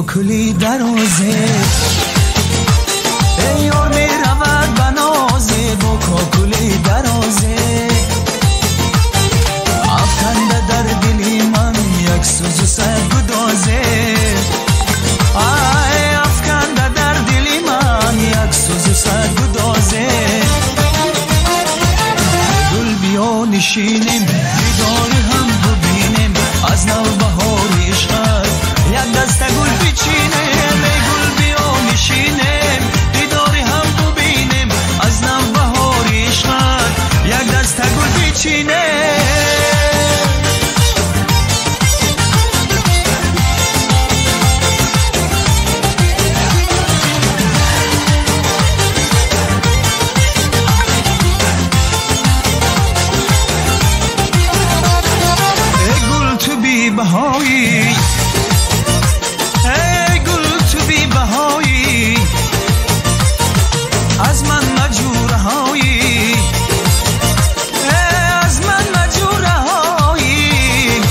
کاکلی درازه ای یار می رود بنازه با کاکلی درازه افکنده در دلی من یک سوز و سر گدازه ای افکنده در دلی من یک سوز و سر گدازه گل بیا نشینیم دیدار هم ببینیم از نو بهار عشقت یک دسته گل بچینیم ای گل بیا نشینیم دیدار هم ببینیم از نو بهار عشقت یک دسته گل بچینیم بهایی ای گل تو بی بهایی از من مجور هایی از من مجور هایی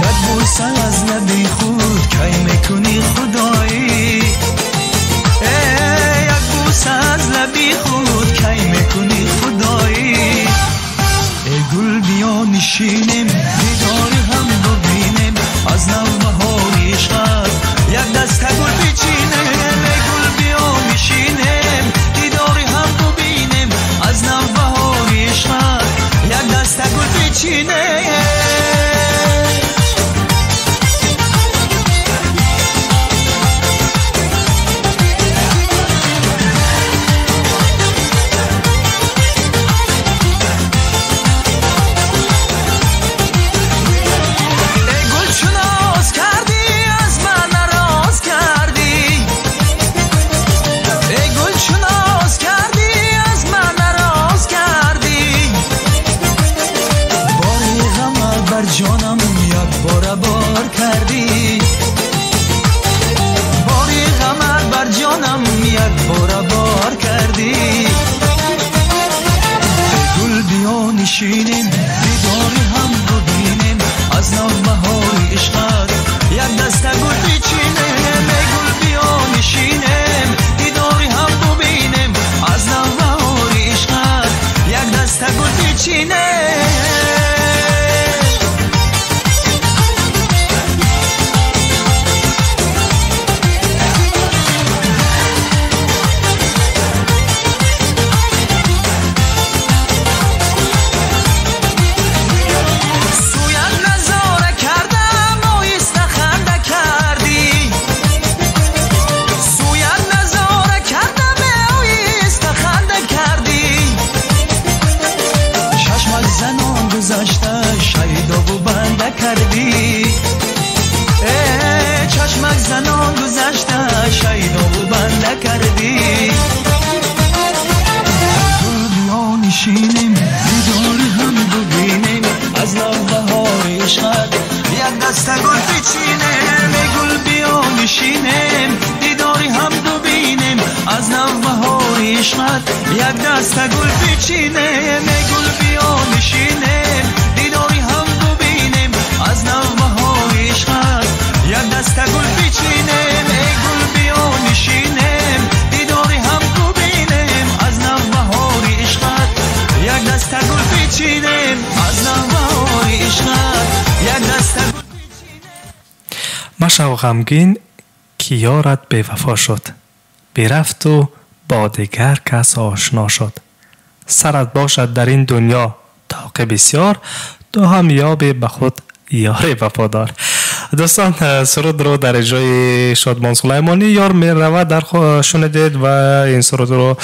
یک بوسه از لبی خود کی میکنی خدایی یک بوسه از لبی خود کی میکنی خدایی ای گل بیا نشینیم دیداری هم ببینیم از نو بهار عشقت یک دسته گل بچینیم ای گل بیا نشینیم دیداری هم ببینیم از نو بهار عشقت یک دسته گل بچینیم جانم یک بار بار کردی باری غمت بر جانم یک بار بار کردی گل بیا نشینیم دیداری هم ببینیم از نو بهار عشقت یک دسته گل بچینیم گل بیا نشینیم دیداری هم ببینیم از نو بهار عشقت یک دسته گل بچینیم چشمک زنان گذشته شیدا و بنده کردی گل بیا نشینیم دیداری هم ببینیم از نو بهار عشقت یک دسته گل بچینیم گل بیا نشینیم دیداری هم ببینیم از نو بهار عشقت یک دسته گل بچینیم گل بیا نشینیم دیداری هم ببینیم از نو بهار عشقت یک دسته گل بچینیم گل بیا نشینیم دیداری هم ببینیم از نو بهار عشقت یک دسته گل بچینیم از نو بهار عشقت یک دسته گل مشو غمگین که یارت بی‌وفا شد برفت و با دیگر کس آشنا شد سرت باشد در این دنیا طاق بسیار تو هم یابی به خود یار وفادار. دوستان سرود رو در اجرای شادمان سلیمانی یار می رود در شنیدید و این سرود رو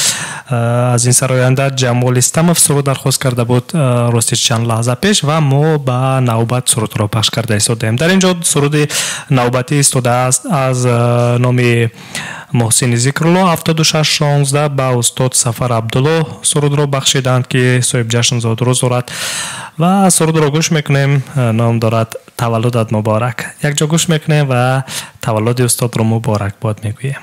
از این سراینده جمال استمف سرود درخواست کرده بود راستی چند لحظه پیش و ما به نوبت سرود رو پخش کرده ایستادیم. در اینجا سرود نوبتی ایستاده است از نام محسن ذکرالله 7616 به استاد سفر عبدالله سرود رو بخشیدند که صاحب جشن زاد روز دارد و سرود رو گوش میکنیم. نام دارد تولدت مبارک. یک جا گوش میکنیم و تولد استاد رو مبارک باد میگوییم.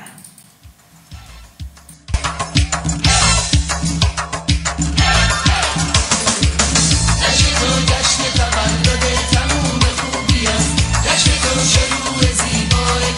جشن تولد تموم خوبی است، جشن تو شروع زیبای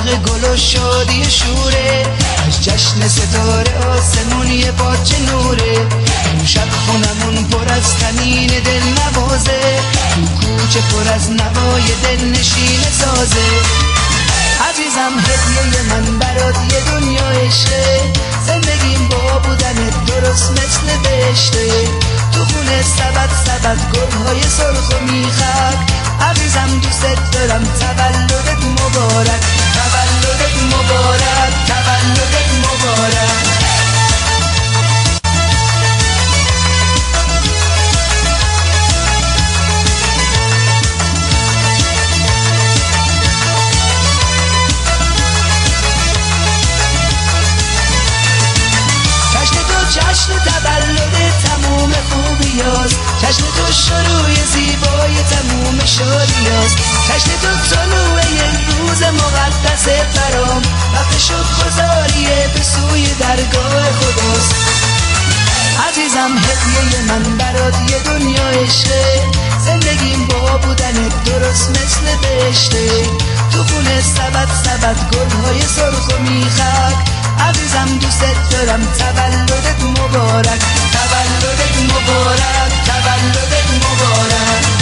برق گل و شادی شوره از جشن ستاره آسمون یه پاچه نوره اون شب خونمون پر از تنین دل نوازه تو کوچه پر از نوای دل نشین سازه عزیزم هدیه من برات یه دنیا عشقه زندگیم با بودنت درست مثل بهشته تو خونه سبد گلهای سرخ و میخک عزیزم دوست دارم تولدت مبارک تولدت مبارک تولدت مبارک جشن تولد تموم خوبیاست جشن تو شروع زیبای تموم شادیاست جشن تو طلوع روز مقدس برام وقت شکرگزاریه به سوی درگاه خداست عزیزم هدیه من برات یه دنیا عشقه زندگیم با بودنت درست مثل بهشته تو خونه سبد گلهای سرخ و میخک عزیزم دوست دارم تولدت مبارک تولدت مبارک تولدت مبارک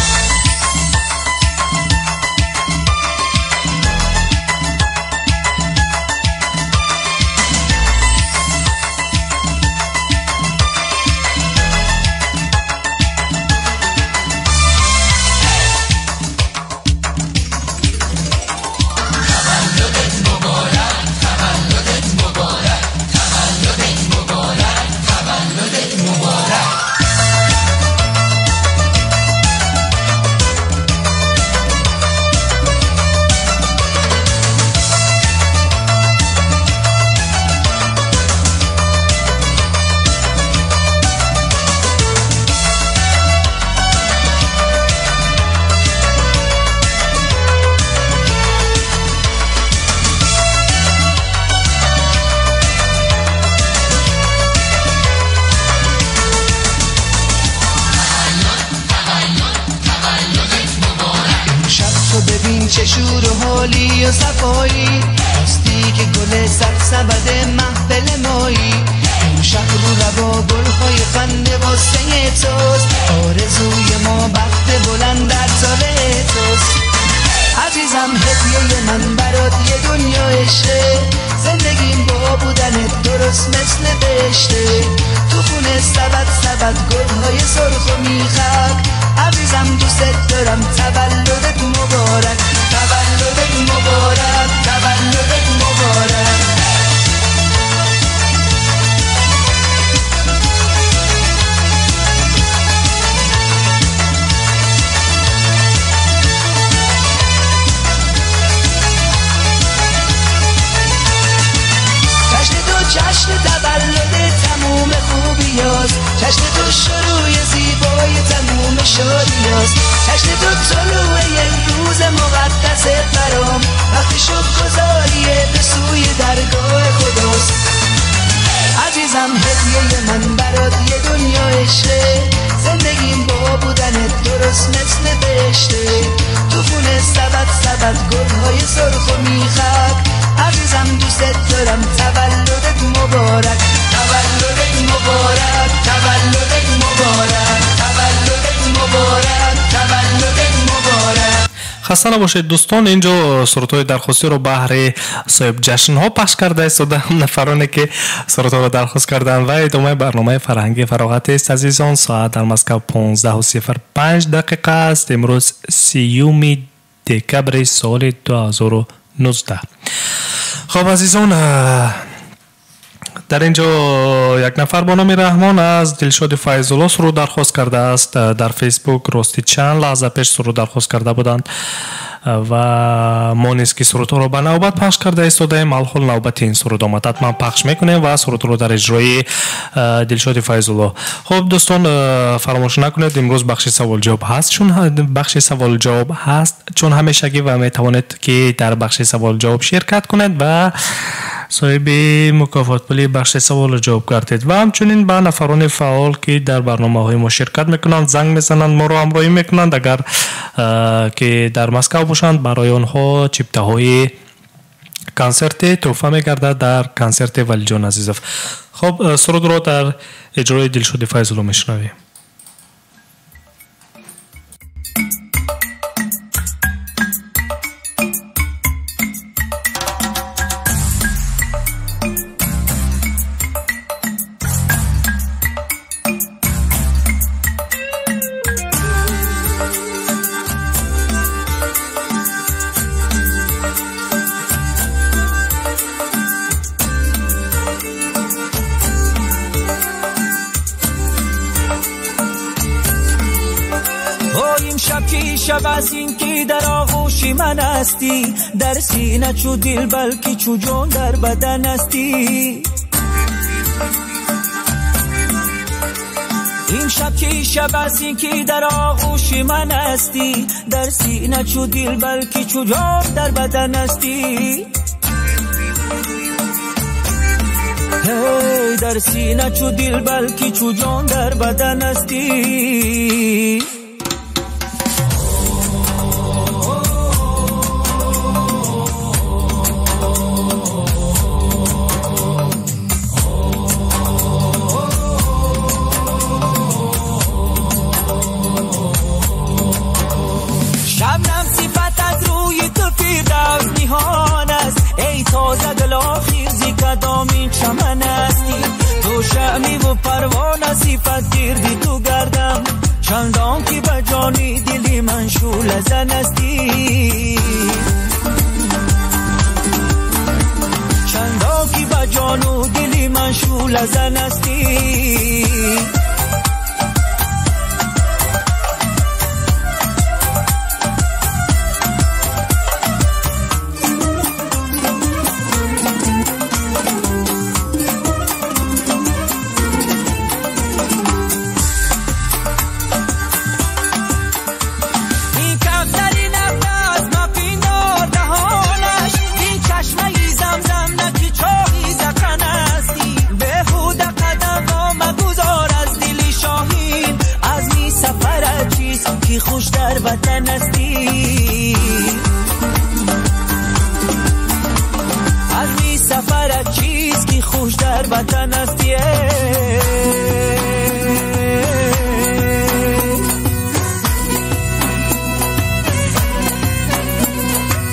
چه شور و حالی و صفایی راستی که گل سبد محفل مایی اون شب رو روا گلهای خنده واسه توست آرزوی ما بخت بلند در سال توست عزیزم هدیه من برات یه دنیا عشقه زندگیم با بودنت درست مثل بهشته تو خونه سبد گلهای سرخ و میخک عزیزم دوست دارم تولدت مبارک تولدت مبارک تولدت مبارک جشن تولد تموم خوبیاست جشن تو شروع زیبای تموم شادیاست جشن تو طلوع روز مقدس برام وقت شکرگزاریه به سوی درگاه خداست عزیزم هدیه من برات یه دنیا عشقه زندگیم با بودنت درست مثل بهشته تو خونه سبد گلهای سرخ و میخک عزیزم دوست دارم تولدت مبارک تولدت مبارک تولدت مبارک تولدت مبارک تولدت مبارک خسته نباشید دوستان اینجا سرودهای درخواستی رو بهر صاحب جشن ها پخش کرده است و نفرانی که سرودها رو درخواست کردن و ادامه برنامه فرهنگی فراغت است عزیزان ساعت در مسکو 15:05 است امروز 30 دکبر سال 2019 خب عزیزان در اینجا یک نفر با نام رحمان از دلشاد فیض‌الله سرود درخواست کرده است در فیسبوک راستی چند لحظه پیش سرود درخواست کرده بودند و ما نیز که سرود رو به نوبت پخش کرده ایستادیم الحال نوبت این سرود آمد حتما پخش میکنیم و سرود رو در اجرای دلشاد فیض‌الله خب دوستان فراموش نکنید امروز بخش سوال جواب هست چون همیشگی و میتوانید که در بخش سوال جواب شرکت کنید و صاحب مکافات پولی بخش سوال جواب گردید و همچنین به نفران فعال که در برنامه های ما شرکت میکنند زنگ میزنند ما رو همراهی میکنند اگر که در مسکو باشند برای آنها چیپته های کنسرت توفه میگردد در کنسرت ولی جان عزیزов. خب سرود رو در اجرای دلشود فیض‌الله میشنویم. شب از این که در آغوش من هستی، در سینه چو دل بلکه چو جان در بدن هستی. این شب که شب از این که در آغوش من هستی، در سینه چو دل بلکه چو جان در بدن هستی. در سینه چو دل بلکه چو جان در بدن هستی. ای تازه گلا خیزی کدامین چمن هستی، تو شمی و پروانه صفت گردی تو گردم، چندان که بجانی دلی من شول زن هستی، چندان که بجانو دلی من شول زن هستی. خوش در وطن هستی، از می سفرت چیز که خوش در وطن هستی.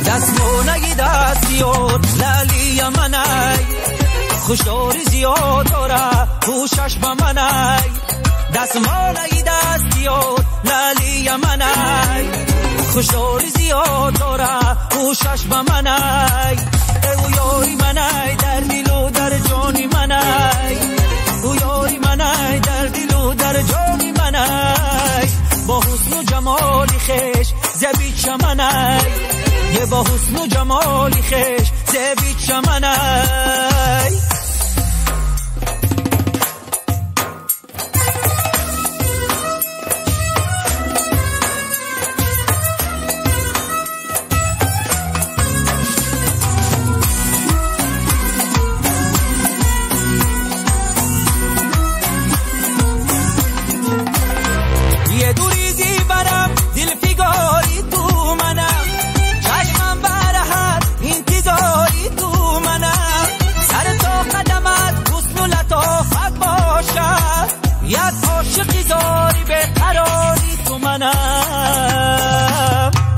دستمونگی دستیاد لالی منای، خوشداری زیاد داره خوشش با منای، دستمونگی دستیاد لالی منای، خوشداری زیاد داره خوشش با منای. او یاری منای در دل و در جانی منای، او یاری منای در دل و در جانی منای. با حسن و جمال خیش زبید چمنای، یه با حسن و جمال خیش زبید چمنای.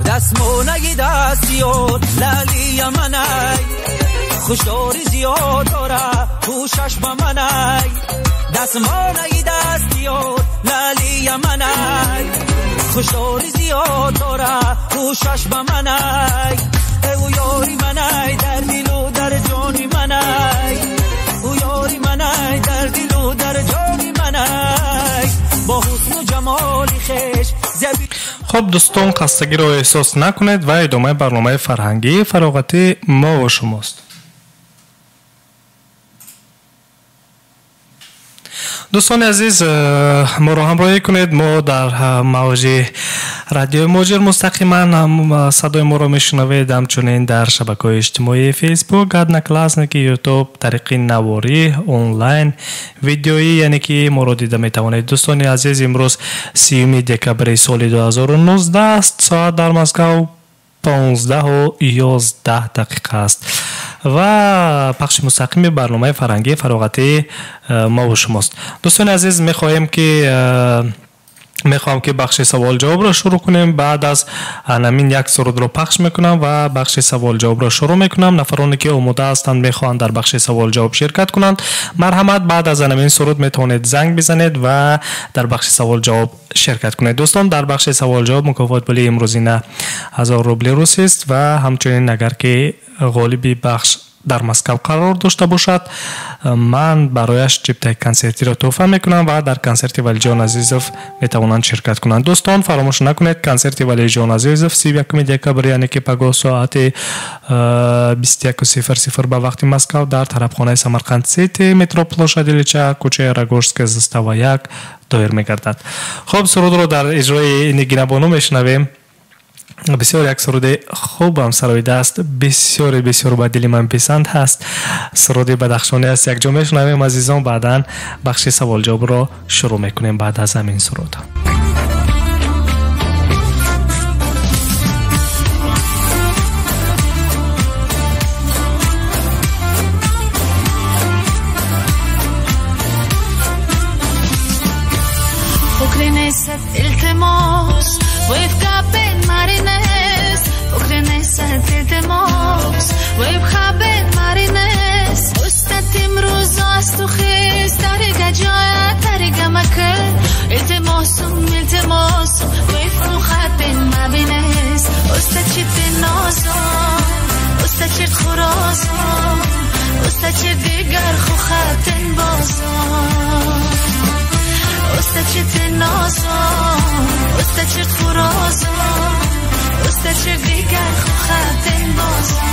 دستمونگی دستیاد لالی منای، خوشداری زیاد داره خوشش با منای، دستمونگی دستیاد لالی منای، خوشداری زیاد داره خوشش با منای. او یاری منای در دل و در جانی منای، او یاری منای در دل و در جانی منای. با حسن و جمال خیش خب دوستان خستگی رو احساس نکنید و ادامه برنامه فرهنگی فراغتی ما و شماست. دوستان عزیز ما رو همراهی کنید. ما در موج رادیو موجر مستقیما صدای ما رو میشنوید، همچنین در شبکه‌های اجتماعی فیسبوک، ادناکلاسنکی، یوتیوب، طریق نواری آنلاین ویدیویی، یعنی که ما رو دیده میتوانید. دوستان عزیز امروز 30 دکبر سال 2019 است. ساعت در مسکو 15:11 دقیقه است و پخش مستقیم برنامه فرهنگی فراغتی ما و شماست. دوستان عزیز میخوام که بخش سوال جواب را شروع کنیم. بعد از همین یک سرود را پخش میکنم و بخش سوال جواب را شروع میکنم. نفرانی که آماده هستند میخوان در بخش سوال جواب شرکت کنند، مرحمت بعد از همین سرود میتونید زنگ بزنید و در بخش سوال جواب شرکت کنید. دوستان در بخش سوال جواب مکافات پولی امروزینه 1000 روبل روسی است و همچنین اگر که غالبی بخش در مسکو قرار داشته باشد من برایش جیب کنسرتی را تحفه میکنم و در کنسرت ولی جان عزیزوف میتوانند شرکت کنند. دوستان فراموش نکنید کنسرت ولی جان عزیزوف 31 دکبر یعنی که پگاه ساعت 21:00 به وقت مسکو در طرفخانه سمرقند سیتی مترو پلوشاد ایلیچا کوچه راگورسک زستا 1 دایر میگردد. خب سرود رو در اجرای نگینه بانو میشنویم. بسیار یک سرود خوب هم سرایده است، بسیار به دل من پسند هست. سرود بدخشانی است. یک جا میشنویم عزیزان، بعداً بخش سوال جواب را شروع میکنیم بعد از همین سرود. التماس ويبقى بين مارينيس وكرنيس التماس ويبقى بين مارينيس استتم روز استخيس طريقة جاية طريقة مكان التماس ويفرق بين ما بينيس استشد النازم استشد خرازم استشد دیگر خوختن بازم استشد نازم استشد خرازم استشد دیگر خوختن بازم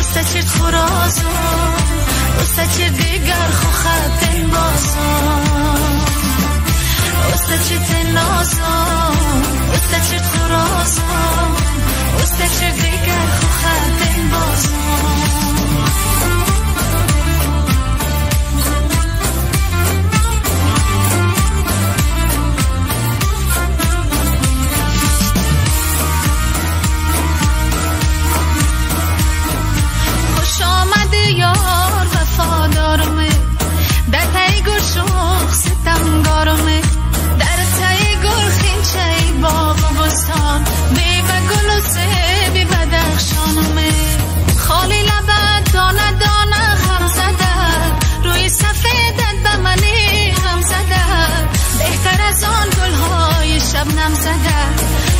استشد خرازم استشد دیگر خوختن بازم استشد نازم استشد خرازم استشد دیگر خوختن بازم یار وفادارمه در تای گل شوخ ستمگارمه در تای گل خینچه باغ و بستان میوه گل و سیبی بدخشانمه خالی لبت دانه دانه غم زده روی سفیدت به منی غم زده بهتر از آن گلهای شبنم زده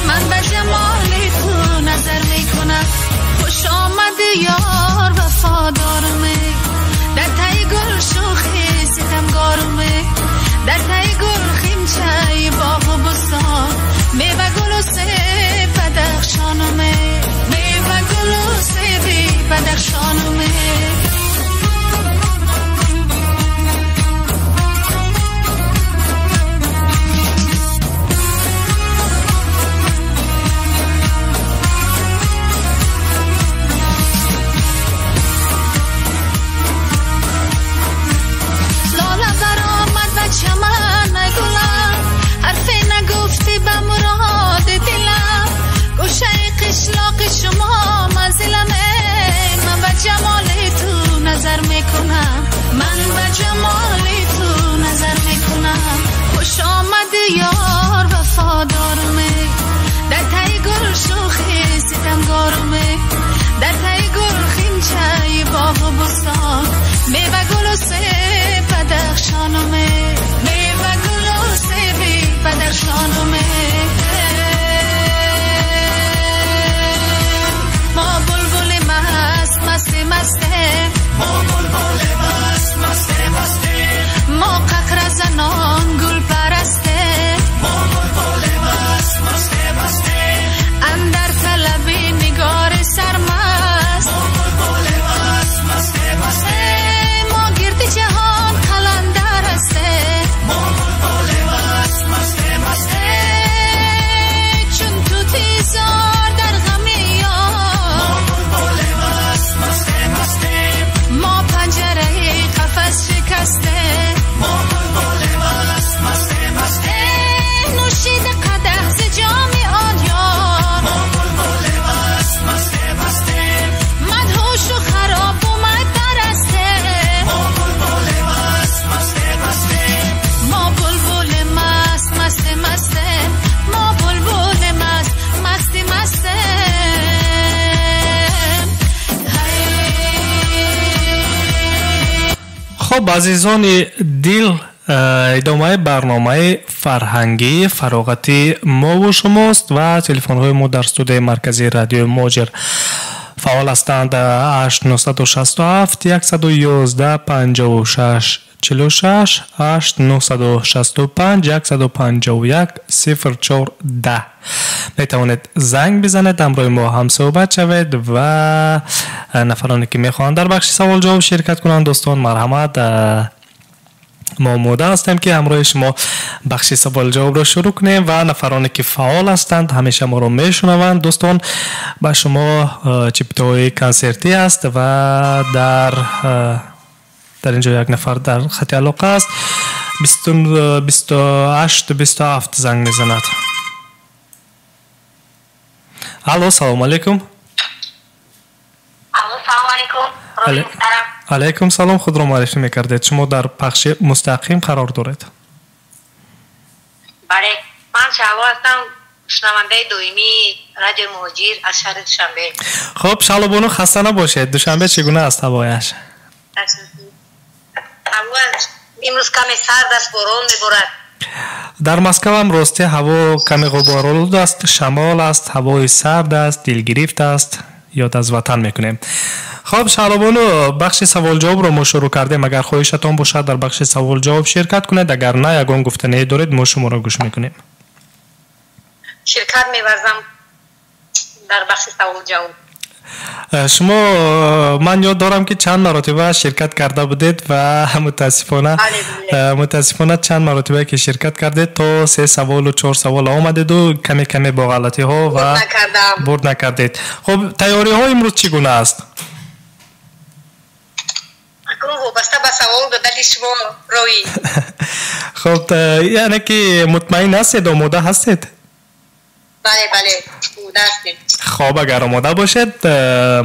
من به جمال تو نظر میکنم خوش آمده یار وفادارمه در تای گل شوخی ستمگارمه در تای گل خیمچه باغ و بستان میوه گل و سیب بدخشانمه میوه گل و سیبی بدخشانمه چمن گلم حرف خب عزیزان دل، ادامه برنامه فرهنگی فراغتی مو و شماست و تلفن های ما در استودیو مرکزی رادیو موجر فعال هستند. 8967 111 56 46 8965 151 0410 می توانید زنگ بزنید، همراه ما هم صحبت شوید و نفرانی که میخواهند در بخش سوال جواب شرکت کنند دوستان مرحمت ما آماده هستیم که همراه شما بخش سوال جواب را شروع کنیم و نفرانی که فعال هستند همیشه ما را میشنوند دوستان. با شما چپتوی کنسرتی است و در اینجا یک نفر در خط علاقه است. 28 27 زنگ میزند. الو سلام علیکم. الو سلام علیکم. علیکم سلام. خود را معرفی میکردید. شما در پخش مستقیم قرار دارید. بله من شعبا هستم، شنونده دویمی رادیو مهاجر از شهر دوشنبه. خب شالوبونو خسته نباشید. دوشنبه چگونه است هوایش؟ امروز کمی سرد است، باران میبارد. در مسکو هم راستی هوا کمی غبارآلود است، شمال است، هوای سرد است، دلگرفت است. یاد از وطن میکنیم. خب شالوبونو بخش سوال جواب رو ما شروع کردیم. اگر خواهشتان باشد در بخش سوال جواب شرکت کنید، اگر نه یگان گفتنی دارید ما شما را گوش میکنیم. شرکت می‌ورزم در بخش سوال جواب. شما من یاد دارم که چند مرتبه شرکت کرده بودید و متاسفانه چند مرتبه که شرکت کردید تا 3 سوال و 4 سوال آمدید و کمی کمی با غلطی ها و برد نکردید. خب تیاری ها امروز چگونه است؟ وابسته به سوال به دل شما روی. خب یعنی که مطمئن هستید، آماده هستید؟ بله آماده هستیم. خب اگر آماده باشید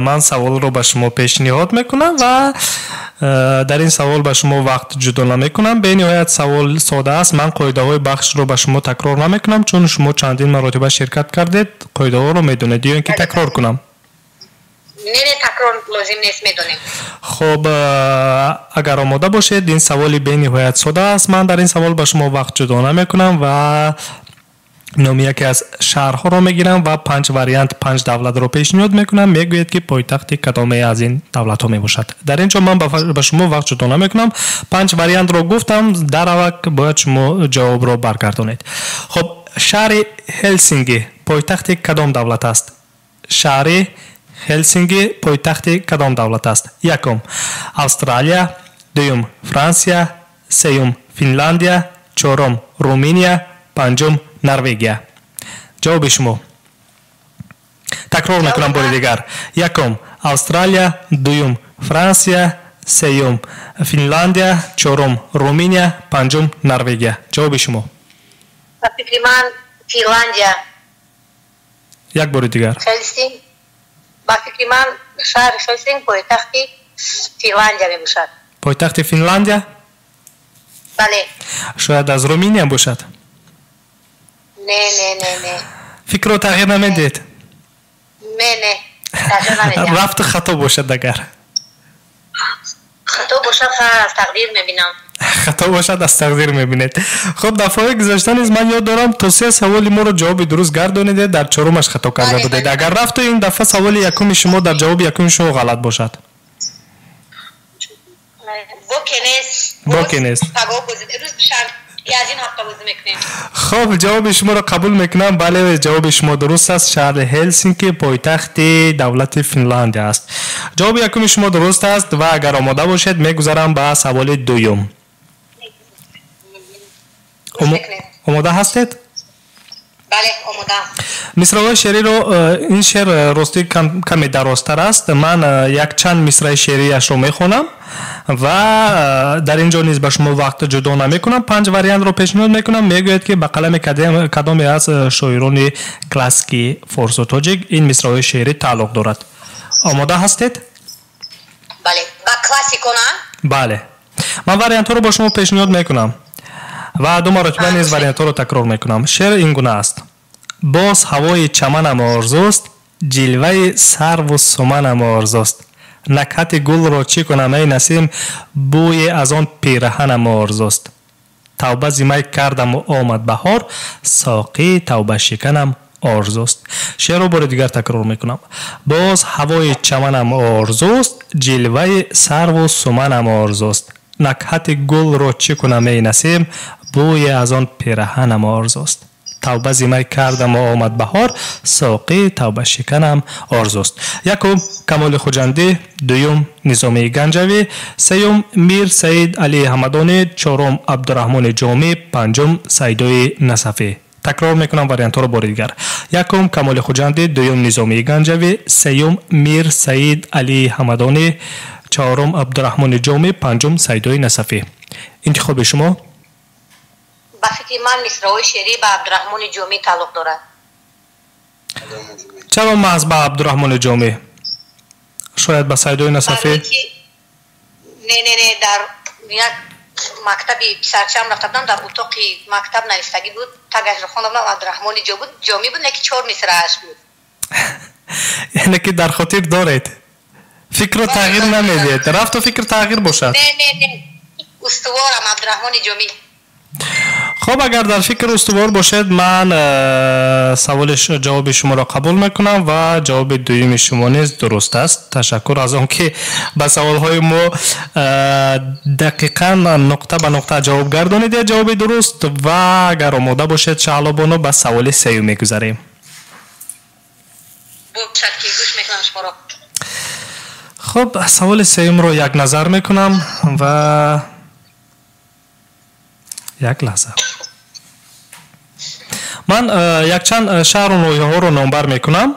من سوال رو به شما پیشنهاد میکنم و در این سوال به شما وقت جدا نمیکنم. به نهایت سوال ساده است. من قاعده های بخش رو به شما تکرار نمیکنم چون شما چندین مرتبه شرکت کردید، قاعده ها رو میدونید یا اینکه تکرار کنم؟ نه تکرار لازم نیست، میدونیم. خب اگر آماده باشید این سوالی به نهایت ساده است. من در این سوال به شما وقت جدا نمیکنم و نام یکی از شهرها رو میگیرم و 5 واریانت 5 دولت رو پیشنهاد میکنم. میگوید که پایتخت کدام از این دولت ها میباشد. در اینجا من به شما وقت جدا نمیکنم. 5 واریانت رو گفتم، در وقت باید شما جواب رو برگردونید. خب شهر هلسینکی پایتخت کدام دولت است؟ شهر هلسینکی پایتخت کدام دولت است؟ یکم استرالیا، دوم فرانسیا، سوم فنلاندیا، چهارم رومانیا، پنجم نروژ. جواب شما. تکرار میکنم بار دیگر. یکم استرالیا، دوم فرانسیا، سوم فنلاندیا، چهارم رومانیا، پنجم نروژ. جواب شما. با فکر من فنلاندیا. یک بار دیگر. هلسینکی. با فکر من شهر هلسینکی پایتخت فنلاندیا میباشد. پایتخت فنلاندیا؟ بله. شاید از رومانیا باشد. نه فکر رو تغییر نمیدید؟ نه تغییر نمیدیم. رفت خطا باشد. اگر خطا باشد از تقدیر میبینم. خطا باشد از تقدیر میبینید. خب دفعه گذشته نیز من یاد دارم تا 3 سوال ما رو جواب درست گردانیدید، در 4مش خطا کرده بودید. اگر رفت این دفعه سوال یکم شما در جواب یکم شما غلط باشد. بوکنیس. خب جواب شما را قبول میکنم. بله جواب شما درست است. شهر هلسینکی پایتخت دولت فنلاندیا است. جواب یکم شما درست است و اگر آماده باشید میگذارم به سوال دوم. آماده هستید؟ بله آماده. مصرع شعری رو این شعر راستی کمی درازتر است. من یک چند مصرع شعری اش رو میخونم و در اینجا نیز به شما وقت جدا نمیکنم. 5 واریانت رو پیشنهاد میکنم. میگوید که به قلم کدام از شاعران کلاسیک فارس و تاجیک این مصرع شعری تعلق دارد. آماده هستید؟ بله. با کلاسیکونا؟ بله. من واریانت رو با شما پیشنهاد میکنم و 2 مرتبه نیز واریانت رو تکرار میکنم. شعر این گونه است: باز هوای چمنم آرزوست، جلوه سرو و سمنم آرزوست، نکهت گل را چی کنم ای نسیم بوی از آن پیرهنم آرزوست توبه زیمه کردم و آمد بهار ساقی توبه شکنم آرزوست شعر رو بار دیگر تکرار میکنم باز هوای چمنم آرزوست جلوه سرو و سمنم آرزوست نکهت گل را چی کنم ای نسیم بوی از آن پیرهنم آرزوست توبه زیمه کردم و آمد بهار ساقی توبه شکنم آرزوست یکم کمال خوجندی دوم نظامی گنجوی سیوم میر سید علی حمدانی چهارم عبدالرحمن جامی پنجم سیدای نصفی تکرار میکنم واریانت رو بار دیگر یکم کمال خوجندی دوم نظامی گنجوی سیوم میر سید علی حمدانی چهارم عبدالرحمن جامی پنجم سیدای نصفی انتخاب شما با فکر من مصرع‌های شعری با عبدالرحمن جامی تعلق دارد. چرا محض با عبدالرحمن جامی؟ شاید با سیدای نصفی؟ نه در یک مکتبی پسرچم رفته بودم در اتاق مکتب نوشتگی بود تگش رو خواندم عبدالرحمن جامی بود نکی 4 مصرعش بود. یعنی که در خاطر دارید فکر رو تغییر نمیدید رفت و فکر تغییر باشد. نه استوارم عبدالرحمن جامی. خب اگر در فکر استوار باشد من جواب شما را قبول میکنم و جواب دویم شما نیز درست است تشکر از آن که به سوال های ما دقیقاً نقطه به نقطه جواب گردانید جواب درست و اگر آماده باشد شعلا بانو به سوال سیوم میگذاریم خب سوال سیوم رو یک نظر میکنم و یک لحظه من یک چند شهر و نوحه ها رو نامبر میکنم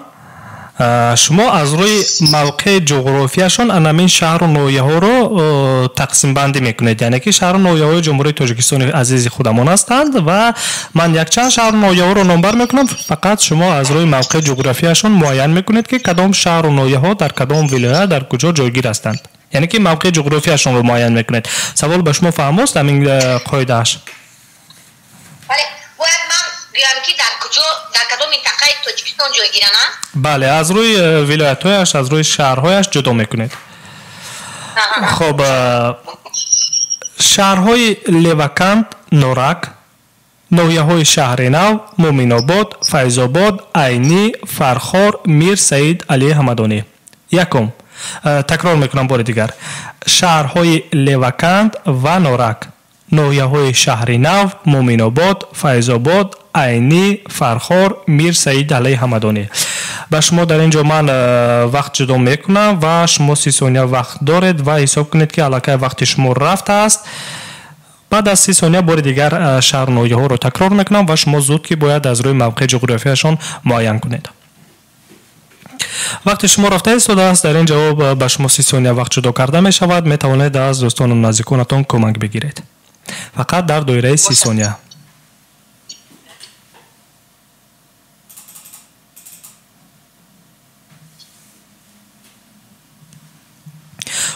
شما از روی موقع جغرافیاشون انامین شهر و نوحه ها رو تقسیم بندی میکنید یعنی که شهر و نوحه های جمهوری تاجیکستان عزیز خودمون هستند و من یک چند شهر و نوحه ها رو نامبر میکنم فقط شما از روی موقع جغرافیاشون معین میکنید که کدام شهر و نوحه ها در کدام ولایت در کجا جایگیر هستند یعنی که موقع جغرافیاشون رو معین میکنید سوال به شما فهم است همین قاعده‌اش بله باید من بیام که در کدام منطقه تاجیکستان جایگیرن بله از روی ولایت‌هایش از روی شهرهایش جدا میکنید خب شهرهای لیوکند نورک نوحه‌های شهرنو مومن‌آباد فیض‌آباد عینی فرخار میر سید علی حمدانی یکم تکرار میکنم بار دیگر شهرهای لیوکند و نورک نوحه‌های شهرنو مومن‌آباد فیض‌آباد عینی فرخار میر سید علی حمدانی با شما در اینجا من وقت جدا میکنم و شما 30 ثانیه وقت دارید و حساب کنید که علاقه وقت شما رفته است بعد از 30 ثانیه بار دیگر شهر نوحه ها رو تکرار میکنم و شما زود که باید از روی موقع جغرافیاشون معین کنید وقتی شما رفته ایستاده است در این جواب به شما 30 ثانیه وقت جدا کرده می شود می توانید از دوستان و نزدیکانتان کمک بگیرید فقط در دایره 30 ثانیه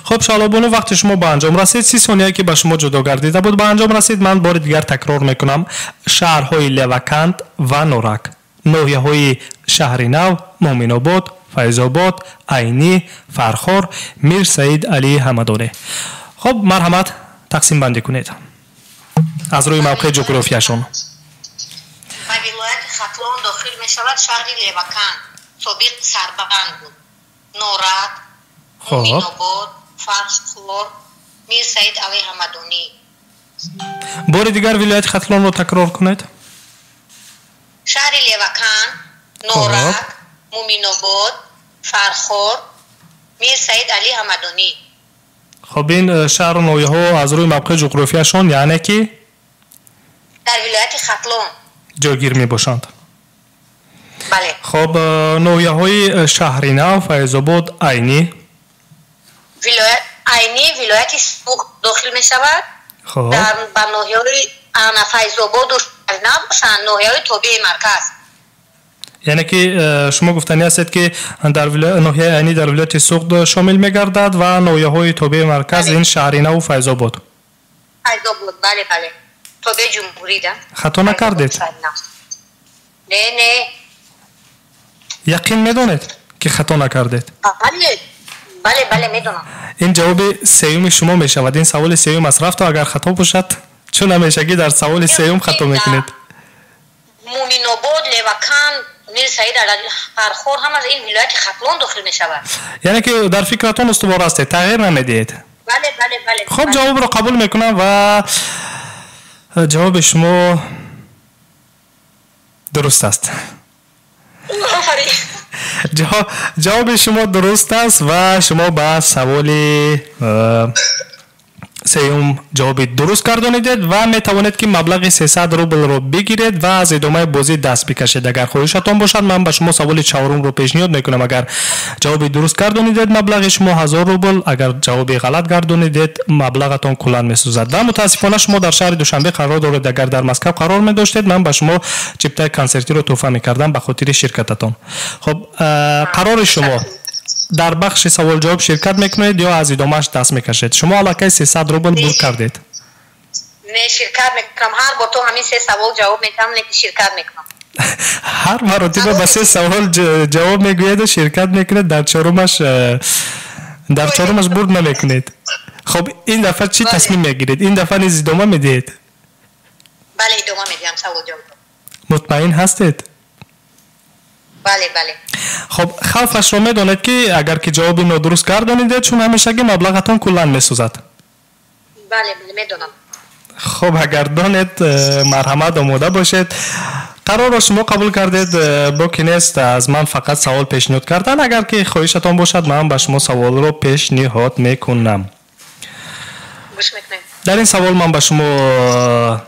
خب شالابونو وقتی شما به انجام رسید 30 ثانیه که به شما جدا گردیده بود به انجام رسید من بار دیگر تکرار میکنم شهرهای لیوکند و نورک نوحه‌های شهرنو مومن‌آباد فیض‌آباد عینی فرخار میر سید علی حمدانی خب مرحمت تقسیم بندی کنید از روی موقع جغرافیاشون به ولایت ختلان داخل می شود شهر لیوکند سابق سربند بود نورک مومن‌آباد فرخار میر سید علی حمدانی بار دیگر ولایت ختلان رو تکرار کنید شهر لیوکند نورک مومن‌آباد فرخار میر سید علی حمدانی خب این شهر و نوحه ها از روی موقع جغرافیاشون یعنی که در ولایت ختلان جایگیر می باشند بله خب نوحه های شهرنو فیض‌آباد عینی عینی ولایت سوق داخل می شود خب در نوحه های فیض‌آباد و شهرنو باشند نوحه های تابع مرکز یعنی که شما گفتنی هستید که در نوحه عینی در ولایت سوق شامل می گردد و نوحه های تابع مرکز این شهرنو و فیض‌آباد بله تابع جمهوری ده خطا نکردید نه یقین میدونید که خطا نکردید بله بله میدونم. این جواب سوم شما می شود. این سوال سوم است. رفت و اگر خطا باشد چون همیشگی در سوال سوم خطا میکنید. مومین آباد، لوکان، میر سعید پرخور هم از این ولایت ختلان داخل می شود. یعنی که در فکرتون استوار است، تغییر نمیدید. بله. خب جواب رو قبول میکنم و جواب شما درست است. جواب شما درست است و شما با سوال سوم جواب درست گردانیدید و می توانید که مبلغ 300 روبل رو بگیرید و از ادامه بازی دست بکشید. اگر خواهشتان باشد من به شما سوال چهارم رو پیشنهاد میکنم. اگر جواب درست گردانیدید مبلغ شما 1000 روبل، اگر جواب غلط گردانیدید مبلغتان کلان میسوزد. و متاسفانه شما در شهر دوشنبه قرار دارید. اگر در مسکو قرار می داشتید من به شما چپتای کنسرتی رو تحفه میکردم به خاطر شرکتتان. خب قرار شما در بخش سوال جواب شرکت میکنید یا از ادامهش دست میکشید؟ شما علاقه 300 روبل بور کردید. نه شرکت میکنم. هر با تو همین 3 سوال جواب میدم لیکن شرکت میکنم. هر مرتبه با 3 سوال جواب میگوید و شرکت میکنید، در چهارمش بور نمیکنید. خب این دفعه چی تصمیم میگیرید؟ این دفعه نیز ادامه میدید؟ بله ادامه میدم سوال جواب. مطمئن هستید؟ بله. خب خوفش رو میدونید که اگر که جواب نادرست گردانید چون همیشگی مبلغتان کلان میسوزد. بله میدونم. خب اگر دانید مرحمت آماده باشید. قرار را شما قبول کردید با که نیست از من فقط سوال پیشنهاد کردن. اگر که خواهشتان باشد من به شما سوال رو پیشنهاد میکنم. در این سوال من به شما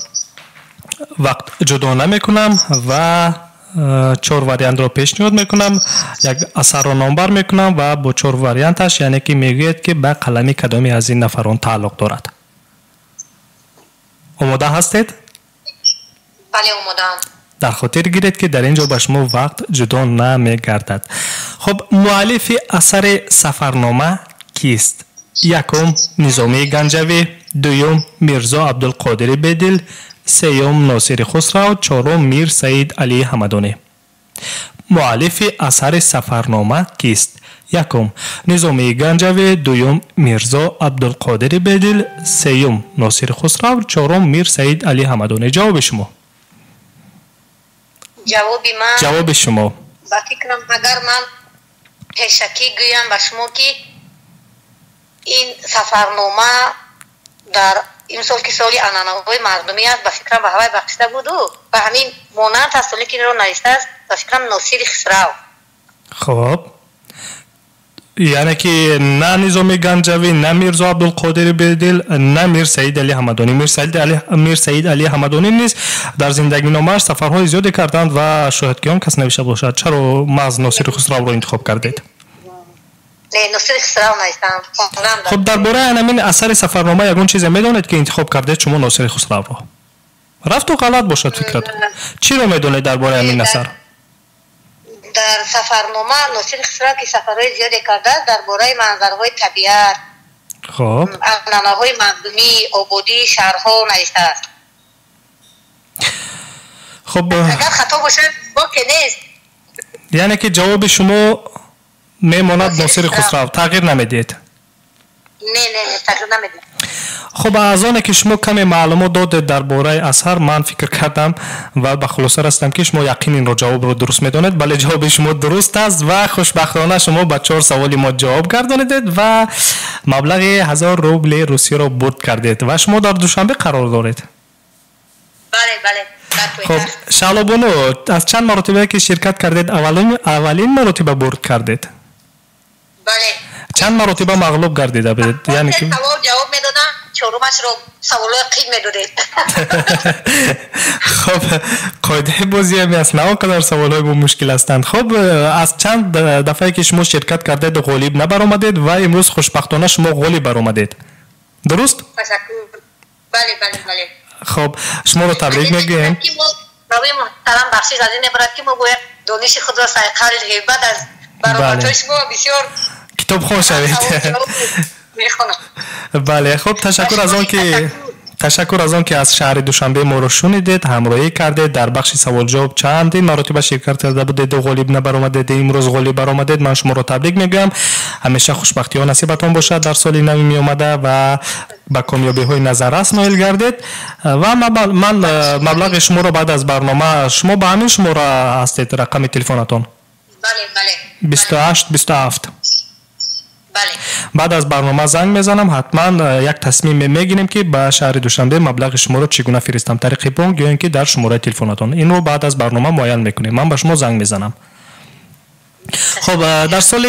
وقت جدا نمیکنم و 4 واریانت رو پیشنهاد میکنم. یک اثر رو نامبر میکنم و با 4 واریانتش یعنی که میگوید که به قلمی کدامی از این نفران تعلق دارد. آماده هستید؟ بله آماده‌ام. در خاطر گیرید که در اینجا به شما وقت جدا نمیگردد. خب مؤلف اثر سفرنامه کیست؟ یکم نظامی گنجوی، دوم میرزا عبدالقادر بدل، سیوم ناصر خسرو، چهارم میر سعید علی حمدانی. مؤلف اثر سفرنامه کیست؟ یکم نظامی گنجوی، دوم میرزا عبدالقادر بدل، سیوم ناصر خسرو، چهارم میر سعید علی حمدانی. جواب شما؟ جواب شما با فکرم اگر من پیشکی گویم به شما که این سفرنامه در این سال که سالی عنعنه‌های مردمی است، به فکرم به هوای بخشیده بود و همین مانند از سالی که رو نوشته است به فکرم ناصر خسرو. خب یعنی که نه نظامی گنجوی، نه میرزا عبدالقادر بدل، نه میر سعید علی حمدانی. میر سعید علی حمدانی نیست. در زندگی نامه‌اش سفرهای زیادی کردند و شاید که آن کس نوشته باشد. چرا محض ناصر خسرو را انتخاب کردید؟ نه ناصر خسرو نوشتم. خب درباره همین اثر سفرنامه یگون چیزی میدونید که انتخاب کردید شما ناصر خسرو را؟ رفت و غلط باشد فکرت. چی رو میدونید درباره همین اثر؟ در سفرنامه ناصر خسرو که سفرهای زیادی کرده درباره منظرهای طبیعت، خب عنعنه‌های مردمی، آبادی شهرها نوشته است. خب اگر خطا باشه با که نیست. یعنی که جواب شما میماند ناصر خسرو، تغییر نمیدید؟ نه تغییر نمیدید. خب از آنه که شما کمی معلومات دادید درباره اثر من فکر کردم و به خلاصه رسیدم که شما یقین این رو جواب رو درست میدونید. بله جواب شما درست است و خوشبختانه شما با 4 سوال ما جواب گردانیدید و مبلغ 1000 روبل روسی رو برد کردید و شما در دوشنبه قرار دارید. بله خب شالابونو از چند مرتبه که شرکت کردید اولین مرتبه برد کردید؟ بله. چند مرتبه مغلوب گردیده بودید؟ یعنی که سوال جواب میدادم چهارمش رو سوالای قید میدادید. خب قاعده بازی همی است، نه آنقدر سوالهای با مشکل هستند. خب از چند دفعه که شما شرکت کردید غالب نبرآمدید و امروز خوشبختانه شما غالب برآمدید، درست؟ بله. خب شما رو تبریک میگیم. برای محترم بخشش از این عبارت که ما باید دانش خود را سرقل غیبت از برآمدهای شما بسیار کتاب خوش شوید. بله خب تشکر از آن که از شهر دوشنبه ما رو شنیدید، همراهی کردید. در بخش سوال جواب چندین مرتبه شرکت کرده بودید و غالب نبرآمدید. امروز غالب برآمدید. من شما رو تبریک میگم. همیشه خوشبختی ها نصیبتون باشد در سال نو می اومده و با کامیابی های نظررس نائل گردید. و من مبلغ شما رو بعد از برنامه شما با همین شما رو هستید رقم تلفنتون؟ بله 28-27. بله. بعد از برنامه زنگ میزنم. حتما یک تصمیم میگیریم که به شهر دوشنبه مبلغ شما رو چگونه فرستم، طریق بانک یا اینکه در شماره تلفنتون. این رو بعد از برنامه معین میکنیم. من به شما زنگ میزنم. خب در سال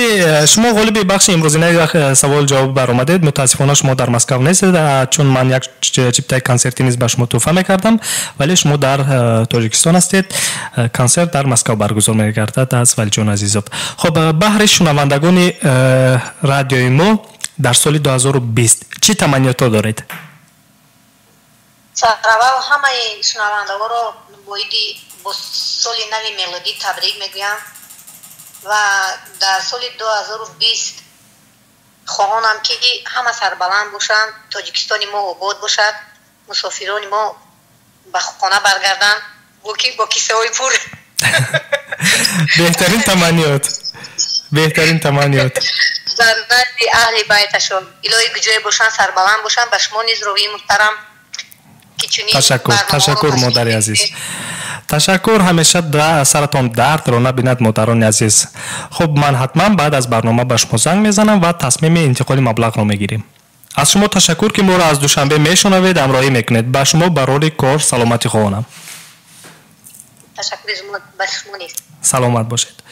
شما غالب بخش امروزینه سوال جواب برآمدید. متاسفانه شما در مسکو نیستید چون من یک چیپتای کنسرتی نیز به شما تحفه میکردم، ولی شما در تاجیکستان هستید. کنسرت در مسکو برگزار میگردد از ولی جان عزیزم. خب بهر شنوندگان رادیوی ما در سال 2020 چی تمنیات دارید؟ سراوا همه شنوندگان رو با سال نو میلادی تبریک میگویم و در سال 2020 خواهانم که همه سربلند باشند، تاجیکستان ما آباد باشد، مسافران ما به خانه برگردن با کیسه های پر. بهترین تمنیات در نزد اهل بیتشان الهی گجای باشند، سربلند باشند. به شما نیز روی محترم که چنین تشکر مادر عزیز. تشکر. همیشه سرتان درد رو نبیند مادران عزیز. خب من حتما بعد از برنامه به شما زنگ میزنم و تصمیم انتقال مبلغ رو میگیریم. از شما تشکر که ما رو از دوشنبه میشنوید، همراهی میکنید. به شما برای کار سلامتی خواهانم. تشکر از شما نیست. سلامت باشید.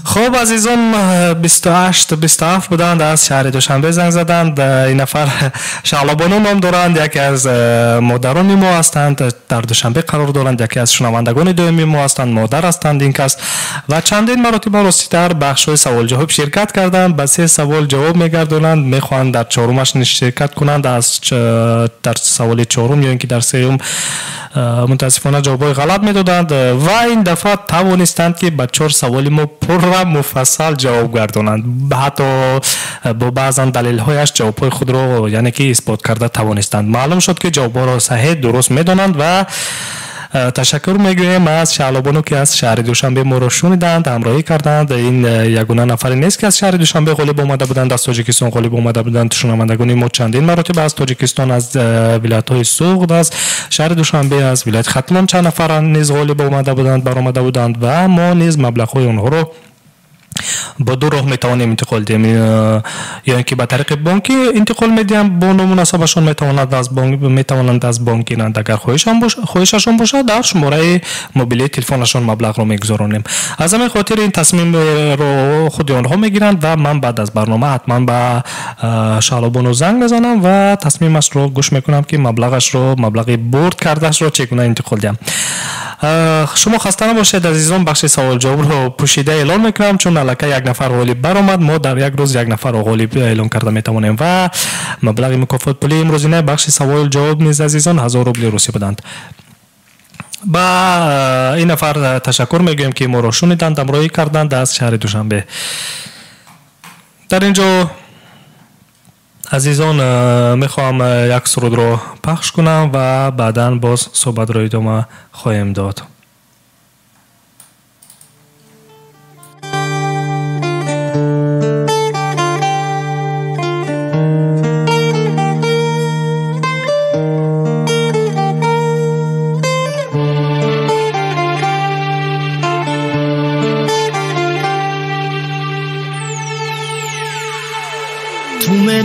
خب عزیزان 28-27 بودند، از شهر دوشنبه زنگ زدند. این نفر شعلابانو نام دارند، یکی از مادران ما هستند، در دوشنبه قرار دارند، یکی از شنوندگان دائمی ما هستند، مادر هستند این کس و چندین مرتبه راستی بخش های سوال جواب شرکت کردند. به 3 سوال جواب میگردونند، میخواهند در 4مش شرکت کنند. از در سوال 4 یا اینکه در 3 متاسفانه جوابای غلط میدادند و این دفعه توانستند که به 4 سوال ما پر مفصل جواب گردانند. حتی با بعضا دلیل هایش جوابای خود را یعنی که اثبات کرده توانستند. معلوم شد که جوابا را صحیح درست میدانند و تشکر میگویم از شعلابانو که از شهر دوشنبه ما رو شنیدند، همراهی کردند. این یگانه نفری نیست که از شهر دوشنبه غالب اومده بودند، از تاجیکستان غالب اومده بودند. شنوندگان ما چندین مرتبه از تاجیکستان، از ولایت های سوغد، از شهر دوشنبه، از ولایت ختلان چند نفر نیز غالب اومده بودند، برآمده بودند و ما نیز مبلغ های اونها رو با 2 راه میتوانیم انتقال دیم، یا اینکه به طریق بانکی انتقال میدیم، با مناسبشون میتوانند از بانک گیرند. اگر خواهششون باشه در شماره موبیلی تلفنشون مبلغ رو میگذارونیم. از همین خاطر این تصمیم رو خود آنها میگیرند و من بعد از برنامه حتما به شعلابانو زنگ میزنم و تصمیمش رو گوش میکنم که مبلغ برد کردهش رو چگونه انتقال دیم. شما خسته نباشید عزیزان. بخش سوال جواب رو پوشیده اعلان میکنم چون الکی یک نفر غالب برآمد. ما در یک روز یک نفر غالب اعلان کرده میتوانیم و مبلغ مکافات پولی امروزینه بخش سوال جواب نیز عزیزان 1000 روبل روسی بودند. با این نفر تشکر میگویم که ما رو شنیدند، همراهی کردند از شهر دوشنبه. در اینجا عزیزان میخوام یک سرود رو پخش کنم و بعداً باز صحبت رو ادامه خواهیم داد.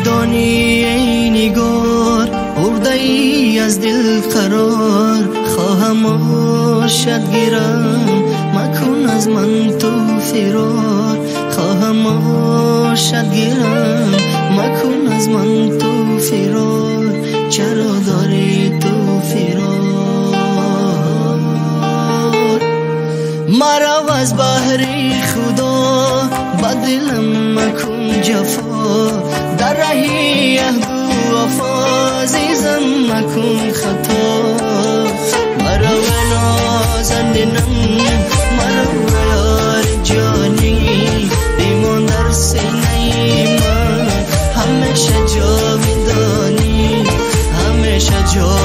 دانی ای نگار برده ای از دل قرار، خواهم آشد گیرم مکن از من تو فرار، خواهم آشد گیرم مکن از من تو فرار، چرا داری تو فرار؟ مرا از بحر خدا با دلم مکن جفا، در رهی عهد و وفا عزیزم مکن خطا، مرا و نازنینم مرا و یار جانی بیمان در سینه من، همیشه جاودانی همیشه جاودانی.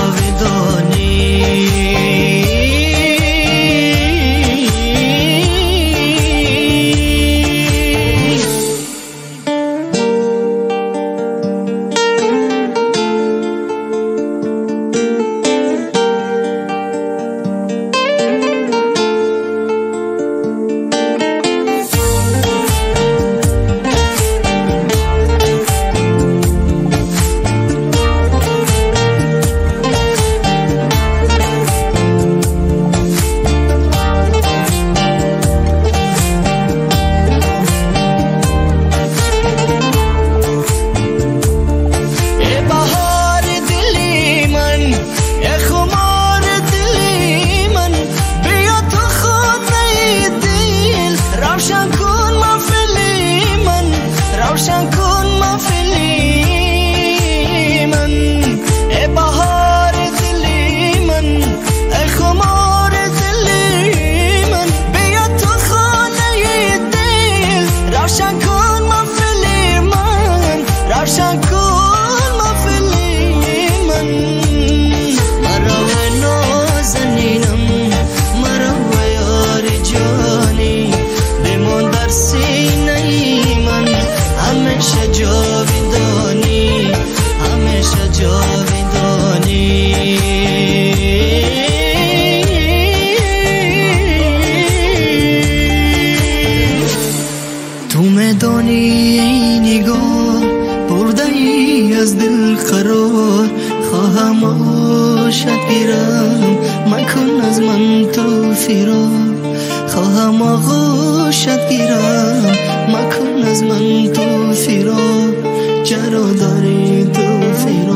آغوشت گیرم مکن از من تو فراق خواهم آغوشت گیرم مکن از من تو فراق چرا داری تو فراق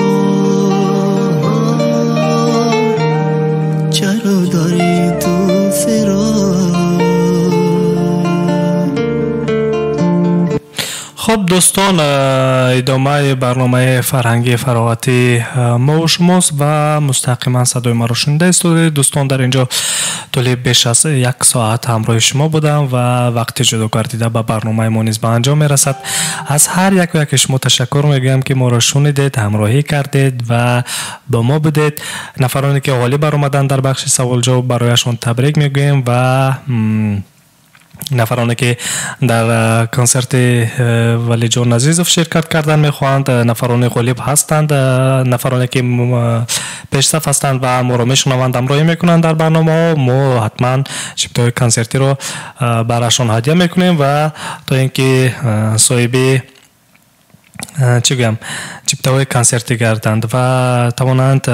چرا داری تو فراق. خب دوستان، ادامه برنامه فرهنگی فراغتی مو شماست و مستقیما صدای ما رو شنیده است. دوستان در اینجا طول بیش از 1 ساعت همراه شما بودم و وقتی جدا گردیده به برنامه ما نیز به انجام میرسد. از هر یک و یک شما تشکر میگم که ما رو شنیدید، همراهی کردید و با ما بودید. نفرانی که حالی برآمدن در بخش سوال جواب برایشان تبریک میگویم و نفرانی که در کنسرت ولی جان عزیزوف شرکت کردن میخواهند، نفرانی غالب هستند، نفرانی که پیشصف هستند و ما رو میشنوند همراهی میکنند در برنامه، ما حتما چیپتای کنسرتی رو براشون هدیه میکنیم و تا اینکه صاحب چیپتای کنسرتی گردند و توانند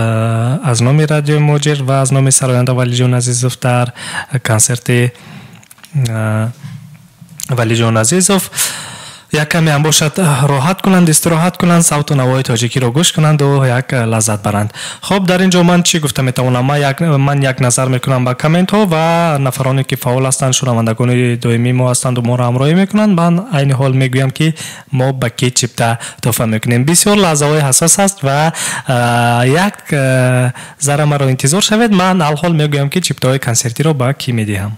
از نام رادیو موجیر و از نام سراینده ولی جان عزیزوف در کنسرت ولی جان عزیزوف یک کمی هم باشد راحت کنند، استراحت کنند، صوت و نوای تاجیکی رو گوش کنند و یک لذت برند. خب در اینجا من چی گفتم میتونم، من یک نظر میکنم با کامنت ها و نفرانی که فعال هستند، شنوندگان دائمی ما هستند و ما رو همراهی میکنند، من عین حال میگویم که ما با کی چیپتا تحفه میکنیم. بسیار لحظه های حساس است و یک ذره ما رو انتظار شوید. من الحال میگویم که چیپتا های کنسرتی رو با کی میدهم.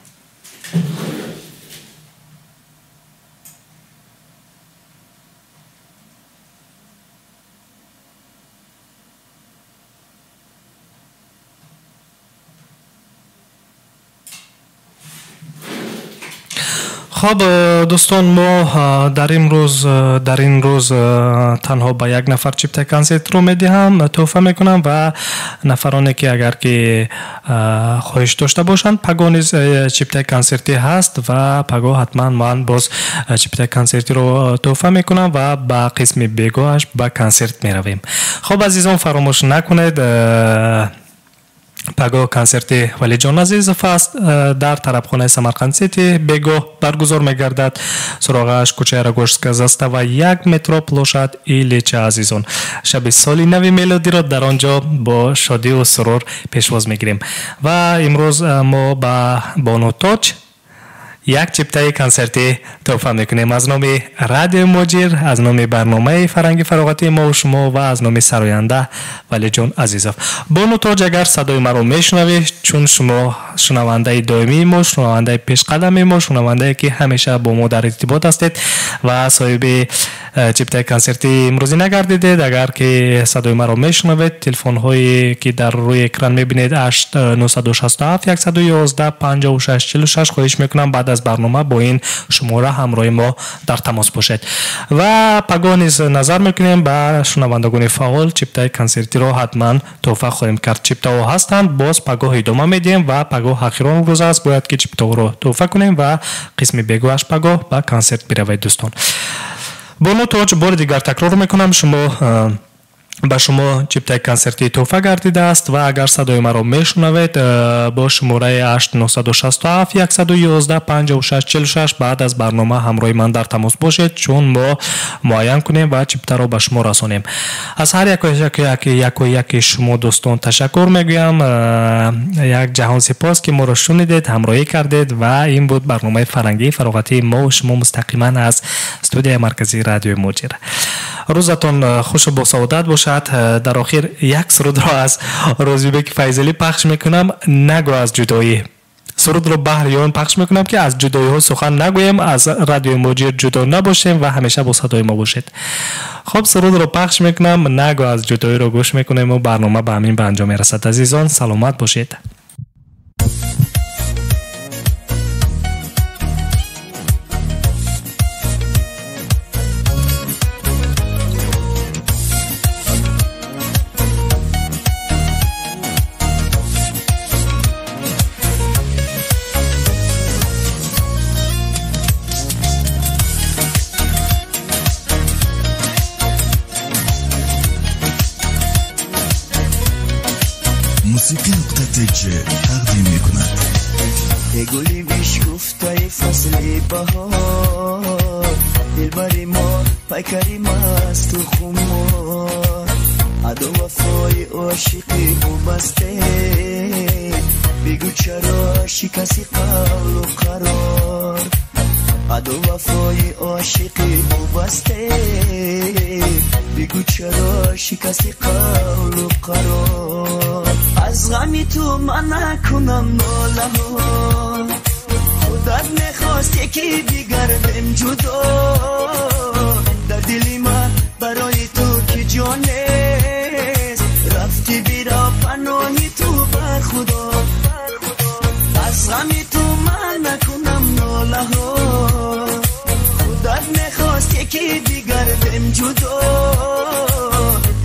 خب دوستان، ما در این روز تنها با یک نفر چیپتای کنسرت رو میدهم، تحفه میکنم و نفرانی که اگر که خواهش داشته باشند پگاه نیز چیپتای کنسرتی هست و پگاه حتما من باز چیپتای کنسرتی رو تحفه میکنم و با قسم بگاهش با کنسرت میرویم. خب عزیزان، فراموش نکنید پگاه کنسرت ولی جان عزیزوف است در طرفخانه سمرقند سیتی بگاه برگزار میگردد. سراغش کوچه راگوشسک است و 1 متر پلوشت ایلیچه. عزیزان، شب سالی نو میلادی را در آنجا با شادی و سرور پیشواز میگیریم و امروز ما با بانو تاج یک چیپتای کنسرتی تحفه میکنیم از نام رادیو موجیر، از نام برنامه فرهنگی فراغتی مو شومو و از نام سراینده ولی جان عزیزوف. بانو تاج، اگر صدای ما رو میشنوید، چون شما شنونده دائمی ما، شنونده پیش قدم ما، شنونده که همیشه با ما در ارتباط هستید و صاحب چیپتای کنسرتی امروزی نگردیدید، اگر که صدای ما رو میشنوید، تلفن هایی که در روی اکران میبینید 8967 111 56 46 خواهش میکنم بعد از برنامه با این شماره همراه ما در تماس باشید و پگاه نیز نظر میکنیم به شنوندگان فعال چیپتای کنسرتی رو حتما تحفه خواهیم کرد. چیپتا ها هستند، باز پگاه ادامه میدیم و پگاه اخیران روز است، باید که چیپتا رو تحفه کنیم و قسم بگوش پگاه با کنسرت بروید. دوستان، بانو تاج بار دیگر تکرار میکنم، با شما چیپتای کنسرتی تحفه گردیده است و اگر صدای ما را میشنوید با شماره 8967 111 56 46 بعد از برنامه همراه من در تماس باشید، چون ما معاین کنیم و چیپتا را به شما رسانیم. از هر یک و یک شما دوستان تشکر میگویم. یک جهان سپاس که ما را شنیدید، همراهی کردید و این بود برنامه فرهنگی فراغتی ما و شما مستقیما از استودیو مرکزی رادیو موجیر. روزتان خوش و با سعادت باشد. در آخر یک سرود را از روزبیک فیضلی پخش میکنم، نگو از جدایی. سرود را بهریان پخش میکنم که از جدایی ها سخن نگویم، از رادیو موجیر جدا نباشیم و همیشه با صدای ما باشید. خب سرود را پخش میکنم، نگو از جدایی را گوش میکنیم و برنامه به همین به انجام میرسد. عزیزان سلامت باشید. دیجی تقدیم میکند. گلی بیش گفته فصل بهار، دلبری ما پیکری مست و خمار، عدو وفای عاشقی بسته، بگو چرا شکستی قول و قرار، عدو وفای عاشقی بسته، بگو چرا شکستی قول و قرار. از غمی تو من نکنم ناله ها، خودت نخواست یکی دیگر بهم جدا، در دلی من برای تو که جان نیست، رفتی بیرا پناهی تو بر خدا. از غمی تو من نکنم ناله ها، خودت نخواست یکی دیگر بهم جدا،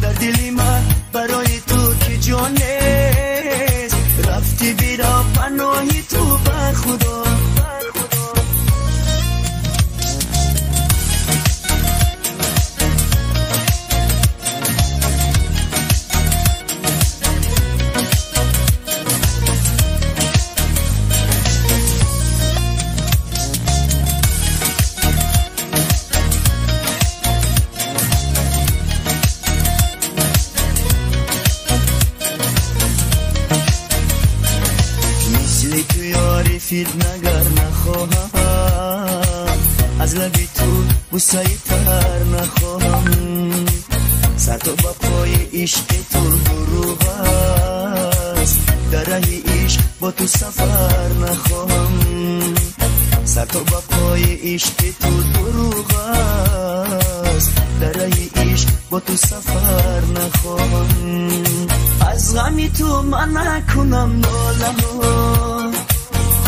در دلی من برای تو که جان نیست، رفتی بیرا پناهی تو بر خدا. فیر نگر نخواهم، از لبی تو بوسه تر نخواهم، سر تو با پای عشق تو دروغ است، در راه عشق با تو سفر نخواهم، سر تو با پای عشق تو دروغ است، در راه عشق با تو سفر نخواهم. از غمی تو من نکنم ناله ها،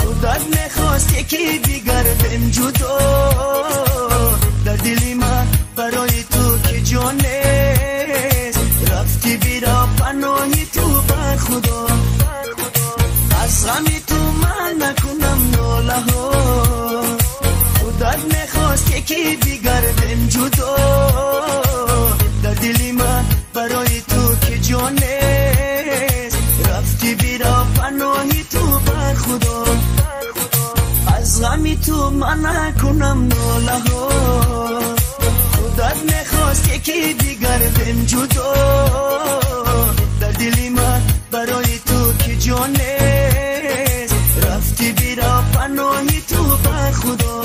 خودت نخواست یکی دیگر بهم جدا، در دلی من برای تو که جان نیست، رفتی بیرا پناهی تو بر خدا. از غمی تو من نکنم ناله ها، خودت نخواست یکی دیگر بهم جدا، در دلی من برای تو که جان نیست، رفتی بیرا پناهی تو بر خدا. از غمی تو من نکنم ناله ها، خودت نخواست یکی دیگر بهم جدا، در دلی من برای تو که جان نیست، رفتی بیرا پناهی تو بر خدا.